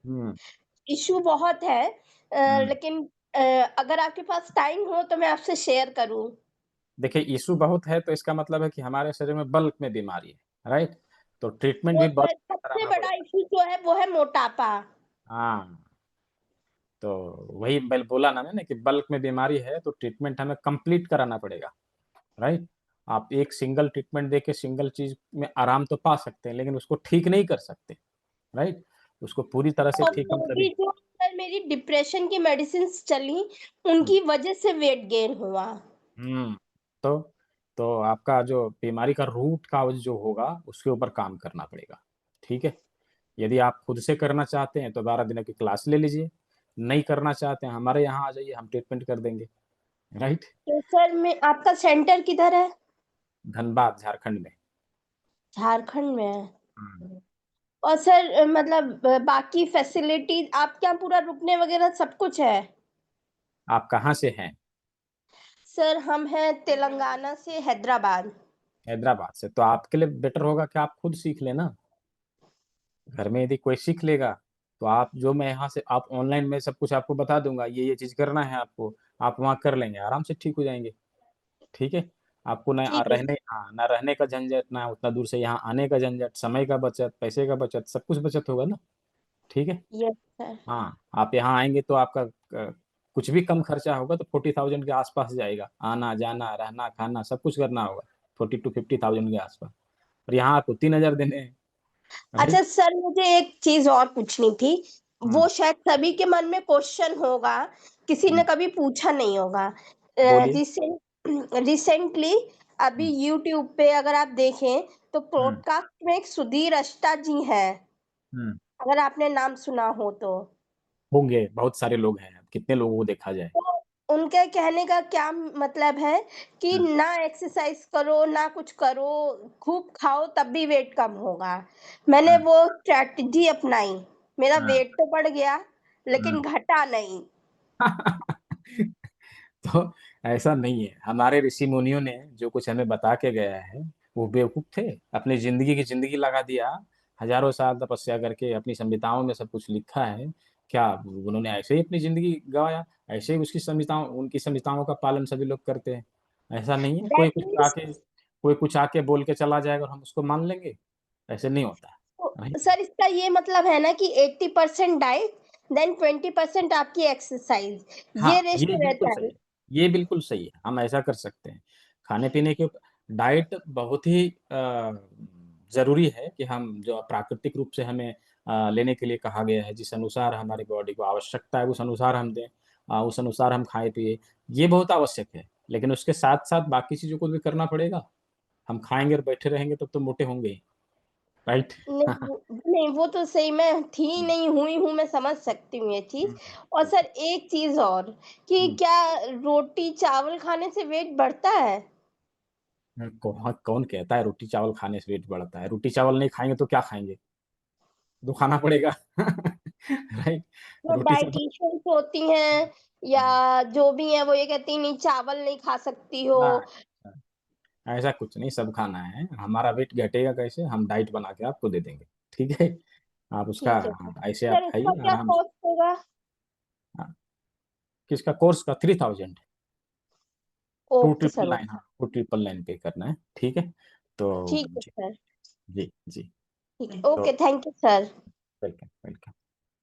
हम्म इशू बहुत है हम्म लेकिन अगर आपके पास टाइम हो तो मैं आपसे शेयर करूं। देखिए, इशू बहुत है तो इसका मतलब है कि हमारे शरीर में बल्क में बीमारी है, राइट। तो ट्रीटमेंट तो भी बल्क सर सबसे कराना बड़ा पड़ेगा। इशू जो है वो है मोटापा। हाँ, तो वही बोला ना मैंने कि बल्क में बीमारी है तो ट्रीटमेंट हमें कंप्लीट कराना पड़ेगा, राइट। आप एक सिंगल ट्रीटमेंट दे के सिंगल चीज में आराम तो पा सकते हैं लेकिन उसको ठीक नहीं कर सकते, राइट। उसको पूरी तरह से और ठीक हम वो भी तभी, जो सर मेरी डिप्रेशन की मेडिसिन चली उनकी वजह से वेट गेन हुआ। हम्म तो आपका जो बीमारी का रूट काज जो होगा उसके ऊपर काम करना पड़ेगा, ठीक है। यदि आप खुद से करना चाहते हैं तो 12 दिनों की क्लास ले लीजिए, नहीं करना चाहते हैं हमारे यहाँ आ जाइए, हम ट्रीटमेंट कर देंगे, राइट। तो सर मैं आपका सेंटर किधर है? धनबाद, झारखंड में। झारखंड में है। और सर मतलब बाकी फैसिलिटीज आपके यहाँ पूरा रुकने वगैरह सब कुछ है? आप कहाँ से हैं? सर हम हैं तेलंगाना से हैदराबाद। हैदराबाद से, तो आपके लिए बेटर होगा कि आप खुद सीख लेना, घर में यदि कोई सीख लेगा तो आप जो मैं यहाँ से आप ऑनलाइन में सब कुछ आपको बता दूंगा, ये चीज करना है आपको, आप वहाँ कर लेंगे, आराम से ठीक हो जाएंगे, ठीक है। आपको न ठीक है रहने, हाँ, न रहने का झंझट, ना उतना दूर से यहाँ आने का झंझट, समय का बचत, पैसे का बचत, सब कुछ बचत होगा ना, ठीक है। Yes sir. हाँ, आप यहाँ आएंगे तो आपका कुछ भी कम खर्चा होगा तो 40,000 के आसपास जाएगा, आना जाना रहना खाना सब कुछ करना होगा, 40 to 50,000 के आसपास, और यहाँ आपको 3,000 देने हैं, अच्छा राइट। सर मुझे एक चीज और पूछनी थी। वो शायद सभी के मन में क्वेश्चन होगा, किसी ने कभी पूछा नहीं होगा। बोलिए। रिसेंटली अभी यूट्यूब पे अगर आप देखें तो पॉडकास्ट में एक सुधीर अष्टा जी हैं, हम्म अगर आपने नाम सुना हो तो। होंगे, बहुत सारे लोग हैं, कितने लोगों को देखा जाए। तो उनके कहने का क्या मतलब है कि ना एक्सरसाइज करो, ना कुछ करो, खूब खाओ तब भी वेट कम होगा। मैंने वो स्ट्रैटेजी अपनाई, मेरा वेट तो बढ़ गया लेकिन घटा नहीं। तो ऐसा नहीं है। हमारे ऋषि मुनियों ने जो कुछ हमें बता के गया है, वो बेवकूफ थे। अपनी जिंदगी की जिंदगी लगा दिया, हजारों साल तपस्या करके अपनी संहिताओं में सब कुछ लिखा है। क्या उन्होंने ऐसे ही अपनी जिंदगी गवाया? ऐसे ही उसकी संहिताओं, उनकी संहिताओं का पालन सभी लोग करते हैं। ऐसा नहीं है दैट मीन्स कोई कुछ आके बोल के चला जाएगा और हम उसको मान लेंगे। ऐसे नहीं होता है। तो सर इसका ये मतलब है ना कि 80% डाइट देन 20% आपकी एक्सरसाइज, हाँ, ये ये रेशियो बिल्कुल रहता सही है। है। ये बिल्कुल सही है, हम ऐसा कर सकते हैं। खाने पीने के डाइट बहुत ही जरूरी है कि हम जो प्राकृतिक रूप से हमें लेने के लिए कहा गया है, जिस अनुसार हमारी बॉडी को आवश्यकता है उस अनुसार हम दें, उस अनुसार हम खाए पिए, ये बहुत आवश्यक है। लेकिन उसके साथ साथ बाकी चीजों को भी करना पड़ेगा। हम खाएंगे और बैठे रहेंगे तब तो मोटे होंगे ही, राइट? नहीं वो तो सही, मैं थी नहीं हुई हूँ, मैं समझ सकती हूँ ये चीज। और सर एक चीज और कि क्या रोटी चावल खाने से वेट बढ़ता है? कौन कहता है रोटी चावल खाने से वेट बढ़ता है? रोटी चावल नहीं खाएंगे तो क्या खाएंगे? तो खाना पड़ेगा। राइट। जो रोटी चावल डाइटिशियंस होती हैं या जो भी हैं वो ये कहती हैं नहीं चावल नहीं खा सकती हो। ना, ऐसा कुछ नहीं, सब खाना है। हमारा वेट घटेगा कैसे? हम डाइट बना के आपको दे देंगे, ठीक है? आप उसका ठीक है सर। ऐसे आप सर उसका खाइए क्या आराम से। कॉस्ट होगा? हाँ, किसका कोर्स का? 3000। Two okay triple sir. Nine हाँ, 299 पे करना है, ठीक है? तो ठीक है जी सर। जी जी। ठीक है, तो okay, thank you sir. Welcome welcome.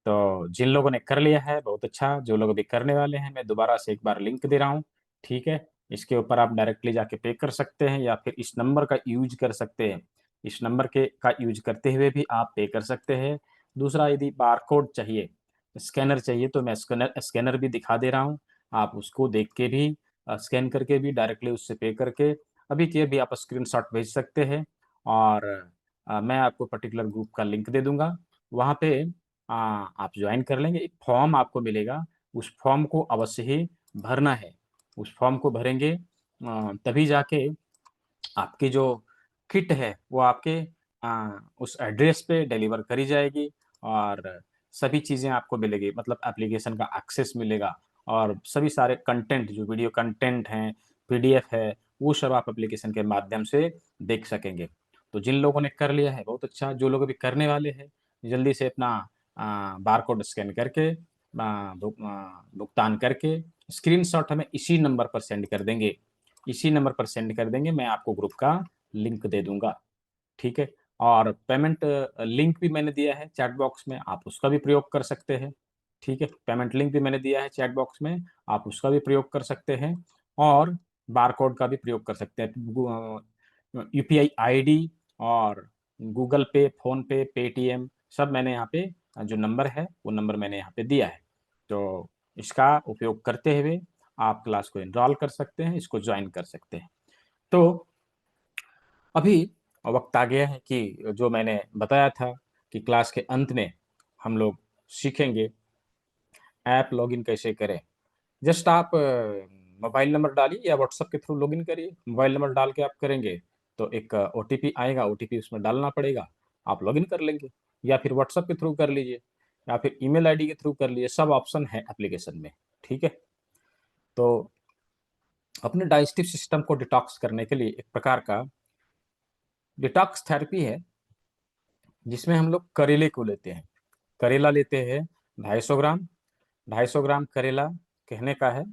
तो जिन लोगों ने कर लिया है बहुत अच्छा, जो लोग अभी करने वाले हैं मैं दोबारा से एक बार लिंक दे रहा हूँ, ठीक है? इसके ऊपर आप डायरेक्टली जाके पे कर सकते हैं या फिर इस नंबर का यूज कर सकते हैं। इस नंबर के का यूज करते हुए भी आप पे कर सकते हैं। दूसरा, यदि बारकोड चाहिए, स्कैनर चाहिए, तो मैं स्कैनर भी दिखा दे रहा हूँ। आप उसको देख के भी, स्कैन करके भी, डायरेक्टली उससे पे करके अभी के भी आप स्क्रीनशॉट भेज सकते हैं। और मैं आपको पर्टिकुलर ग्रुप का लिंक दे दूंगा। वहाँ पे आप ज्वाइन कर लेंगे। एक फॉर्म आपको मिलेगा, उस फॉर्म को अवश्य ही भरना है। उस फॉर्म को भरेंगे तभी जाके आपकी जो किट है वो आपके उस एड्रेस पे डिलीवर करी जाएगी और सभी चीज़ें आपको मिलेगी। मतलब एप्लीकेशन का एक्सेस मिलेगा और सभी सारे कंटेंट, जो वीडियो कंटेंट हैं, पीडीएफ है, वो सब आप एप्लीकेशन के माध्यम से देख सकेंगे। तो जिन लोगों ने कर लिया है बहुत अच्छा, जो लोग अभी करने वाले हैं जल्दी से अपना बारकोड स्कैन करके भुगतान करके स्क्रीनशॉट हमें इसी नंबर पर सेंड कर देंगे। इसी नंबर पर सेंड कर देंगे, मैं आपको ग्रुप का लिंक दे दूंगा, ठीक है? और पेमेंट लिंक भी मैंने दिया है चैट बॉक्स में, आप उसका भी प्रयोग कर सकते हैं, ठीक है? पेमेंट लिंक भी मैंने दिया है चैट बॉक्स में, आप उसका भी प्रयोग कर सकते हैं और बारकोड का भी प्रयोग कर सकते हैं। यूपीआई आईडी और गूगल पे, फोन पे, पेटीएम, सब मैंने यहाँ पे जो नंबर है वो नंबर मैंने यहाँ पे दिया है। तो इसका उपयोग करते हुए आप क्लास को एनरोल कर सकते हैं, इसको ज्वाइन कर सकते हैं। तो अभी वक्त आ गया है कि जो मैंने बताया था कि क्लास के अंत में हम लोग सीखेंगे ऐप लॉगिन कैसे करें। जस्ट आप मोबाइल नंबर डालिए या व्हाट्सएप के थ्रू लॉगिन करिए। मोबाइल नंबर डाल के आप करेंगे तो एक ओटीपी आएगा, ओटीपी उसमें डालना पड़ेगा, आप लॉगिन कर लेंगे। या फिर व्हाट्सएप के थ्रू कर लीजिए या फिर ईमेल आईडी के थ्रू कर लीजिए, सब ऑप्शन है एप्लीकेशन में, ठीक है? तो अपने डाइजेस्टिव सिस्टम को डिटॉक्स करने के लिए एक प्रकार का डिटॉक्स थेरेपी है जिसमें हम लोग करेले को लेते हैं। करेला लेते हैं 250 ग्राम। 250 ग्राम करेला, कहने का है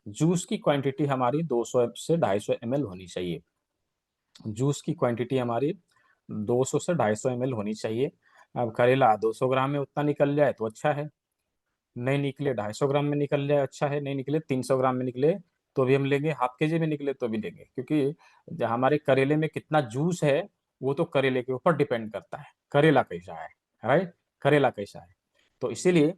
जूस की क्वांटिटी हमारी 200 से 250 ml होनी चाहिए। जूस की क्वांटिटी हमारी 200 से 250 ml होनी चाहिए। अब करेला 200 ग्राम में उतना निकल जाए तो अच्छा है, नहीं निकले 250 ग्राम में निकल जाए अच्छा है, नहीं निकले 300 ग्राम में निकले तो भी हम लेंगे, हाफ केजी में निकले तो भी लेंगे, क्योंकि हमारे करेले में कितना जूस है वो तो करेले के ऊपर डिपेंड करता है, करेला कैसा है, राइट? करेला कैसा है, तो इसीलिए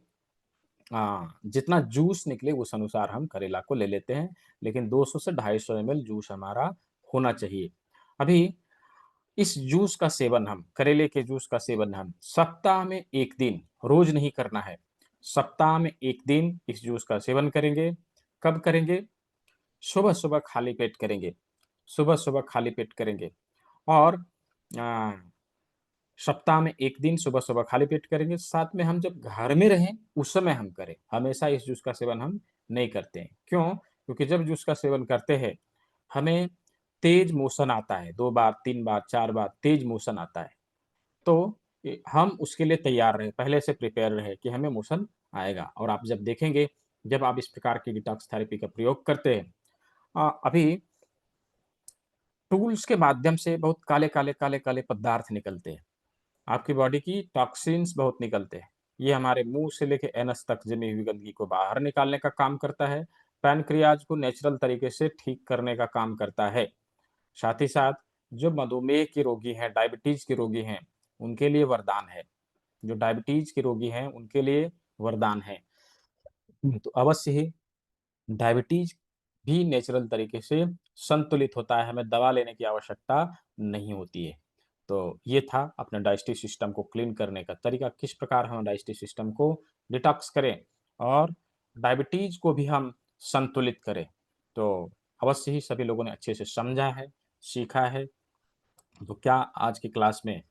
जितना जूस निकले उस अनुसार हम करेला को ले लेते हैं। लेकिन 200 से 250 ml जूस हमारा होना चाहिए। अभी इस जूस का सेवन हम, करेले के जूस का सेवन हम सप्ताह में एक दिन, रोज नहीं करना है, सप्ताह में एक दिन इस जूस का सेवन करेंगे। कब करेंगे? सुबह-सुबह खाली पेट करेंगे। सुबह-सुबह खाली पेट करेंगे और अ, सप्ताह में 1 दिन सुबह-सुबह खाली पेट करेंगे। साथ में हम जब घर में रहें, उस समय हम करें। हमेशा इस जूस का सेवन हम नहीं करते हैं। क्यों? क्योंकि जब जूस का सेवन करते हैं, हमें तेज़ मोशन आता है। 2 बार, 3 बार, 4 बार तेज़ मोशन आता है। तो हम उसके लिए तैयार रहें, पहले से प्रिपेयर रहें कि हमें मोशन आएगा और आप जब देखेंगे, जब आप इस प्रकार की डिटॉक्स थेरेपी का प्रयोग करते हैं अभी टूल्स के माध्यम से बहुत काले-काले पदार्थ निकलते हैं। आपकी बॉडी की टॉक्सिन्स बहुत निकलते हैं। ये हमारे मुँह से लेके एनस तक जमी हुई गंदगी को बाहर निकालने का काम करता है। पैनक्रियाज़ को नेचुरल तरीके से ठीक करने का काम करता है। साथ ही साथ जो मधुमेह के रोगी हैं, डायबिटीज़ के रोगी हैं, उनके लिए वरदान है। जो डायबिटीज़ के रोगी हैं, उनके लिए वरदान है। तो अवश्य ही डायबिटीज़ भी नेचुरल तरीके से संतुलित होता है, हमें दवा लेने की आवश्यकता नहीं होती है। तो ये था अपने डाइजेस्टिव सिस्टम को क्लीन करने का तरीका, किस प्रकार हम डाइजेस्टिव सिस्टम को डिटॉक्स करें और डायबिटीज़ को भी हम संतुलित करें। तो अवश्य ही सभी लोगों ने अच्छे से समझा है, सीखा है। तो क्या आज की क्लास में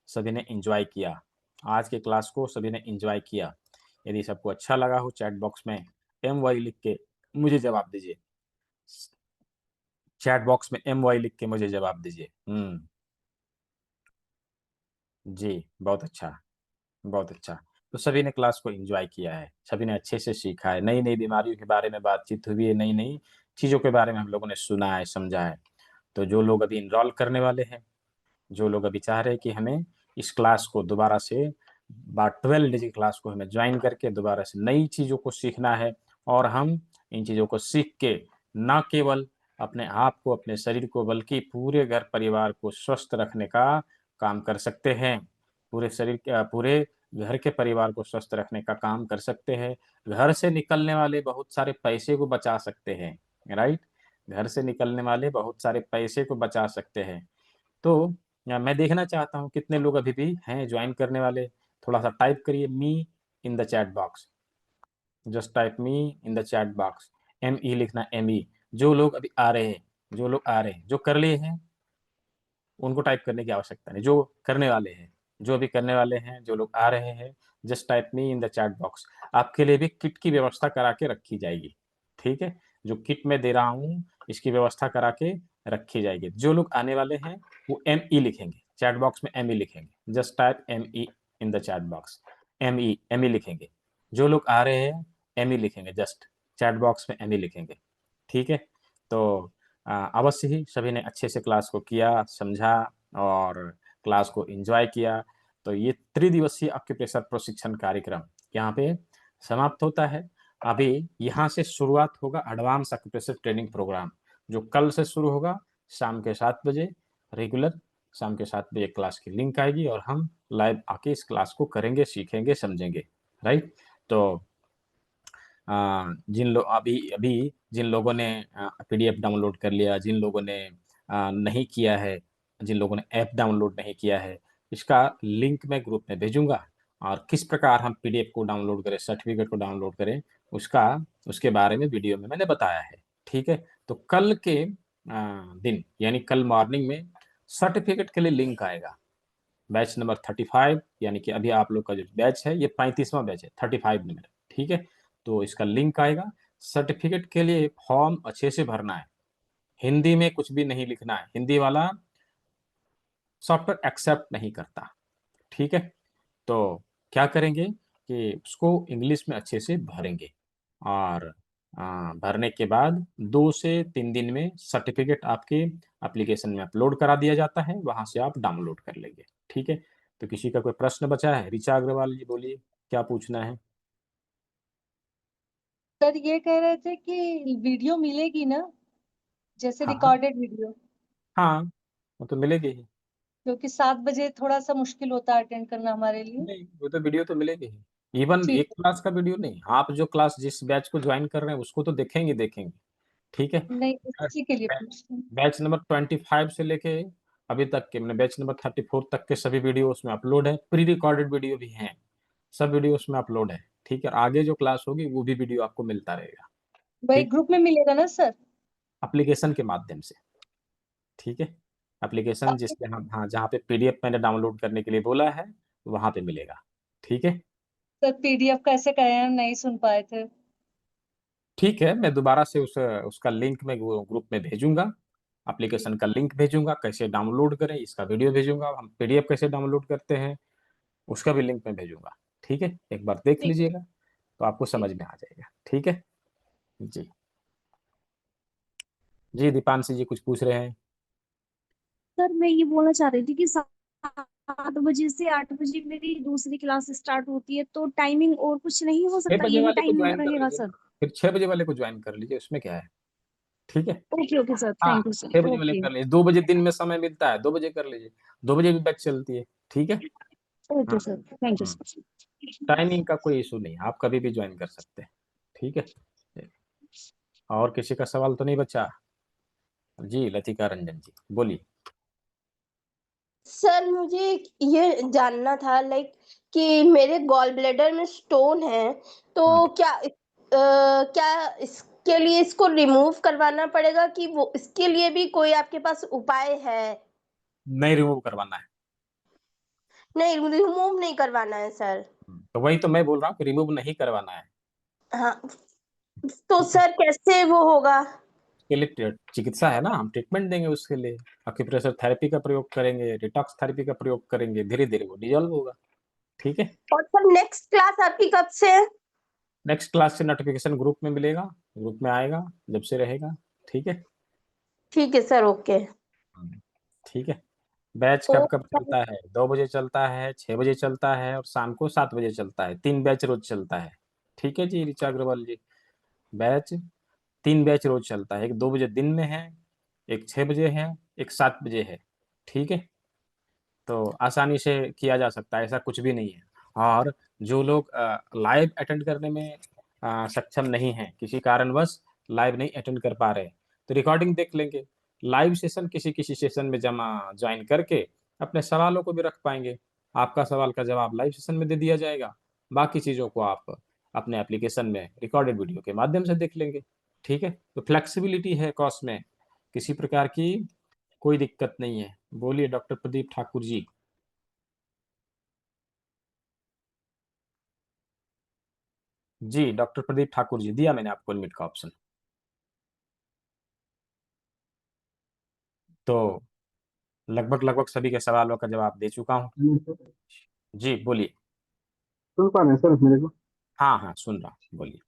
सभी ने एन्जॉय किया? आज की क्लास को सभी ने एन्जॉय किया? यदि सबको अच्छा लगा हो चैट बॉक्स में MY लिख के मुझे जवाब दीजिए। चैट बॉक्स में MY लिख के मुझे जवाब दीजिए। जी, बहुत अच्छा, बहुत अच्छा। तो सभी ने क्लास को एन्जॉय किया है, सभी ने अच्छे से सीखा है, नई-नई बीमारियों के बारे में बातचीत हुई है, नई-नई चीज़ों के बारे में हम लोगों ने सुना है, समझा है। तो जो लोग अभी एनरोल करने वाले हैं, जो लोग अभी चाह रहे हैं कि हमें इस क्लास को दोबारा से 12 डे की क्लास को हमें ज्वाइन करके दोबारा से नई चीज़ों को सीखना है और हम इन चीज़ों को सीख के ना केवल अपने आप को, अपने शरीर को बल्कि पूरे घर परिवार को स्वस्थ रखने का काम कर सकते हैं। पूरे घर के परिवार को स्वस्थ रखने का काम कर सकते हैं। घर से निकलने वाले बहुत सारे पैसे को बचा सकते हैं, राइट? घर से निकलने वाले बहुत सारे पैसे को बचा सकते हैं। तो मैं देखना चाहता हूँ कितने लोग अभी भी हैं ज्वाइन करने वाले। थोड़ा-सा टाइप करिए me in the chat box. Just type me in the chat box. ME लिखना ME। जो लोग अभी आ रहे हैं, जो लोग आ रहे हैं, जो कर लिए हैं, उनको टाइप करने की आवश्यकता नहीं। जो करने वाले हैं, जो अभी करने वाले हैं, जो लोग आ रहे हैं, just type me in the chat box. आपके लिए भी किट की व्यवस्था करा के रखी जाएगी, ठीक है? जो किट मैं दे रहा हूँ, इसकी व्यवस्था करा के रखी जाएगी। जो लोग आने वाले हैं, वो ME लिखेंगे, चैट बॉक्स में ME लिखेंगे। Just type ME in the chat box. ME लिखेंगे। जो लोग आ रहे हैं, ME लिखेंगे जस्ट, चैट बॉक्स में ME लिखेंगे, ठीक है? तो अवश्य ही सभी ने अच्छे से क्लास को किया, समझा और क्लास को एन्जॉय किया। तो ये त्रिदिवसीय एक्यूप्रेशर प्रशिक्षण कार्यक्रम यहाँ पे समाप्त होता है। अभी यहाँ से शुरुआत होगा एडवांस एक्यूप्रेशर ट्रेनिंग प्रोग्राम, जो कल से शुरू होगा शाम के 7 बजे रेगुलर शाम के 7 बजे क्लास की लिंक आएगी और हम लाइव आके इस क्लास को करेंगे, सीखेंगे, समझेंगे, राइट? तो जिन लोगों ने PDF डाउनलोड कर लिया, जिन लोगों ने नहीं किया है, जिन लोगों ने ऐप डाउनलोड नहीं किया है, इसका लिंक मैं ग्रुप में भेजूँगा और किस प्रकार हम PDF को डाउनलोड करें, सर्टिफ़िकेट को डाउनलोड करें, उसके बारे में वीडियो में मैंने बताया है, ठीक है? तो कल के दिन यानी कल मॉर्निंग में सर्टिफ़िकेट के लिए लिंक आएगा। बैच नंबर 35 यानी कि अभी आप लोग का जो बैच है, ये 35वां बैच है, 35 नंबर, ठीक है? तो इसका लिंक आएगा। सर्टिफ़िकेट के लिए फॉर्म अच्छे से भरना है। हिंदी में कुछ भी नहीं लिखना है। हिंदी वाला सॉफ्टवेयर एक्सेप्ट नहीं करता, ठीक है? तो क्या करेंगे कि उसको इंग्लिश में अच्छे से भरेंगे और भरने के बाद 2 से 3 दिन में सर्टिफ़िकेट आपके एप्लीकेशन में अपलोड करा दिया जाता है, वहाँ से आप डाउनलोड कर लेंगे, ठीक है? तो किसी का कोई प्रश्न बचा है? ऋचा अग्रवाल जी बोलिए, क्या पूछना है? सर ये कह रहे थे कि वीडियो मिलेगी ना, जैसे हाँ, रिकॉर्डेड वीडियो, हाँ, वो तो मिलेगी ही। क्योंकि 7 बजे थोड़ा सा मुश्किल होता है अटेंड करना हमारे लिए। नहीं, वो तो वीडियो तो मिलेगी ही। इवन ठीक एक क्लास का वीडियो नहीं, आप जो क्लास जिस बैच को ज्वाइन कर रहे हैं उसको तो देखेंगे, ठीक है? है, नहीं उसी के लिए बै पूछते हैं। बैच नंबर 25 से लेके अभी तक के मैंने बैच नंबर 34 तक के सभी वीडियो उसमें अपलोड है, प्री रिकॉर्डेड वीडियो भी हैं, सब वीडियो उसमें अपलोड है, ठीक है? आगे जो क्लास होगी वो भी वीडियो आपको मिलता रहेगा, वही ग्रुप में मिलेगा ना सर? एप्लीकेशन के माध्यम से, ठीक है। एप्लीकेशन जिसपे हम, हाँ, जहाँ पे पीडीएफ मैंने डाउनलोड करने के लिए बोला है वहां पे मिलेगा, ठीक है। सर पीडीएफ कैसे कहें, नहीं सुन पाए थे। ठीक है, मैं दोबारा से उसका लिंक मैं ग्रुप में भेजूंगा, एप्लीकेशन का लिंक भेजूंगा, कैसे डाउनलोड करें इसका वीडियो भेजूंगा, हम पीडीएफ कैसे डाउनलोड करते हैं उसका भी लिंक मैं भेजूंगा, ठीक है। एक बार देख लीजिएगा तो आपको समझ में आ जाएगा, ठीक है जी। जी दीपांशी जी कुछ पूछ रहे हैं? सर मैं ये बोलना चाह रही थी कि 7 बजे से 8 बजे मेरी दूसरी क्लास स्टार्ट होती है, तो टाइमिंग और कुछ नहीं हो 6 सकता, बजे यही वाले को टाइम ज्वाइन कर रहेगा लीजिए, सर? फिर 6 बजे वाले को ज्वाइन कर लीजिए, उसमें क्या है, ठीक है। ओके ओके सर, हाँ, थैंक यू 6 सर। बजे वाले ओके कर लीजिए, 2 बजे दिन में समय मिलता है, 2 बजे कर लीजिए, 2 बजे भी बैच चलती है, ठीक है। ओके हाँ, sir, thank you sir. Timing का कोई इशू नहीं, आप कभी भी ज्वाइन कर सकते हैं, ठीक है। और किसी का सवाल तो नहीं बचा? जी लतिका रंजन जी बोलिए। सर मुझे ये जानना था लाइक कि मेरे गॉल ब्लैडर में स्टोन है, तो क्या इसके लिए इसको रिमूव करवाना पड़ेगा कि वो इसके लिए भी कोई आपके पास उपाय है? नहीं रिमूव करवाना है। नहीं, रिमूव नहीं करवाना है सर। तो वही तो मैं बोल रहा हूँ कि रिमूव नहीं करवाना है। हाँ, तो सर कैसे वो होगा? उसके लिए चिकित्सा है ना, हम ट्रीटमेंट देंगे उसके लिए, एक्यूप्रेशर थेरेपी का प्रयोग करेंगे, डिटॉक्स थेरेपी का प्रयोग करेंगे, धीरे धीरे वो डिजॉल्व होगा, ठीक है। और सर नेक्स्ट क्लास आपकी कब से है? नेक्स्ट क्लास से नोटिफिकेशन ग्रुप में मिलेगा, ग्रुप में आएगा जब से रहेगा, ठीक है। ठीक है सर, ओके। ठीक है। बैच कब कब चलता है? 2 बजे चलता है, 6 बजे चलता है और शाम को 7 बजे चलता है, 3 बैच रोज चलता है, ठीक है जी ऋचा अग्रवाल जी। बैच 3 बैच रोज चलता है, एक 2 बजे दिन में है, एक 6 बजे है, एक 7 बजे है, ठीक है। तो आसानी से किया जा सकता है, ऐसा कुछ भी नहीं है। और जो लोग लाइव अटेंड करने में सक्षम नहीं हैं, किसी कारणवश लाइव नहीं अटेंड कर पा रहे, तो रिकॉर्डिंग देख लेंगे, लाइव सेशन किसी किसी सेशन में ज्वाइन करके अपने सवालों को भी रख पाएंगे, आपका सवाल का जवाब लाइव सेशन में दे दिया जाएगा, बाकी चीज़ों को आप अपने एप्लीकेशन में रिकॉर्डेड वीडियो के माध्यम से देख लेंगे, ठीक है। तो फ्लेक्सिबिलिटी है कॉस्ट में, किसी प्रकार की कोई दिक्कत नहीं है। बोलिए डॉक्टर प्रदीप ठाकुर जी। जी डॉक्टर प्रदीप ठाकुर जी, दिया मैंने आपको अनम्यूट का ऑप्शन। तो लगभग सभी के सवालों का जवाब दे चुका हूँ। जी बोलिए। सुन पा रहे हैं सर मेरे को? हाँ हाँ सुन रहा हूँ, बोलिए।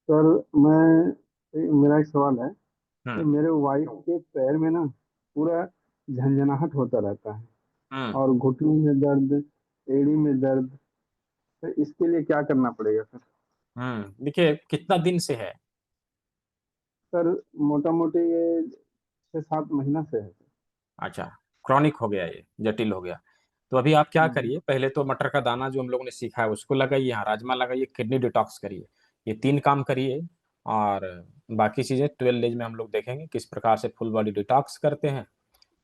सर मेरा एक सवाल है कि मेरे वाइफ के पैर में ना पूरा झंझनाहट होता रहता है और घुटनों में दर्द, एड़ी में दर्द, तो इसके लिए क्या करना पड़ेगा सर? देखिए कितना दिन से है? सर मोटा मोटी ये 6-7 महीना से है। अच्छा, क्रॉनिक हो गया, ये जटिल हो गया। तो अभी आप क्या करिए, पहले तो मटर का दाना जो हम लोगों ने सीखा है उसको लगाइए, हाँ राजमा लगाइए, किडनी डिटॉक्स करिए, ये 3 काम करिए। और बाकी चीजें 12 डेज में हम लोग देखेंगे किस प्रकार से फुल बॉडी डिटॉक्स करते हैं,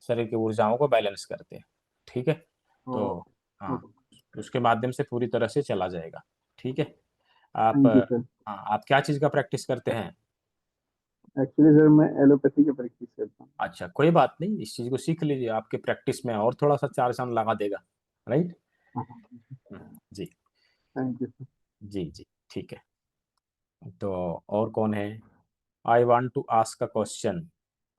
शरीर की ऊर्जाओं को बैलेंस करते हैं, ठीक है। तो हाँ, उसके माध्यम से पूरी तरह से चला जाएगा, ठीक है। आप हाँ, आप क्या चीज का प्रैक्टिस करते हैं? एक्चुअली सर मैं एलोपैथी की प्रैक्टिस करता हूँ। अच्छा कोई बात नहीं, इस चीज को सीख लीजिए, आपके प्रैक्टिस में और थोड़ा सा 4 चांद लगा देगा, राइट। जी थैंक यू सर। जी जी ठीक है। तो और कौन है? I want to ask a question,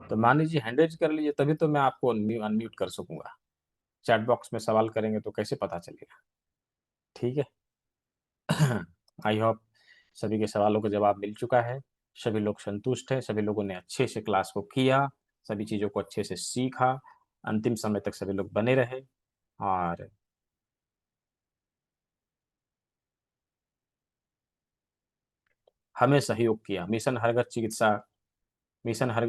तो मान लीजिए हैंड रेज कर लीजिए, तभी तो मैं आपको अनम्यूट कर सकूंगा। चैट बॉक्स में सवाल करेंगे तो कैसे पता चलेगा, ठीक है। आई होप सभी के सवालों का जवाब मिल चुका है, सभी लोग संतुष्ट हैं, सभी लोगों ने अच्छे से क्लास को किया, सभी चीज़ों को अच्छे से सीखा, अंतिम समय तक सभी लोग बने रहे और हमें सहयोग किया। मिशन हर घर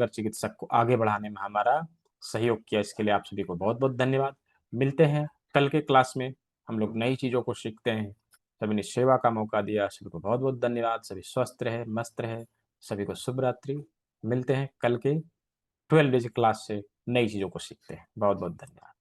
चिकित्सक को आगे बढ़ाने में हमारा सहयोग किया, इसके लिए आप सभी को बहुत बहुत धन्यवाद। मिलते हैं कल के क्लास में, हम लोग नई चीज़ों को सीखते हैं। सभी ने सेवा का मौका दिया, सभी को बहुत बहुत धन्यवाद। सभी स्वस्थ रहे, मस्त रहे, सभी को शुभ रात्रि। मिलते हैं कल के 12 डेज क्लास से, नई चीज़ों को सीखते हैं। बहुत बहुत धन्यवाद।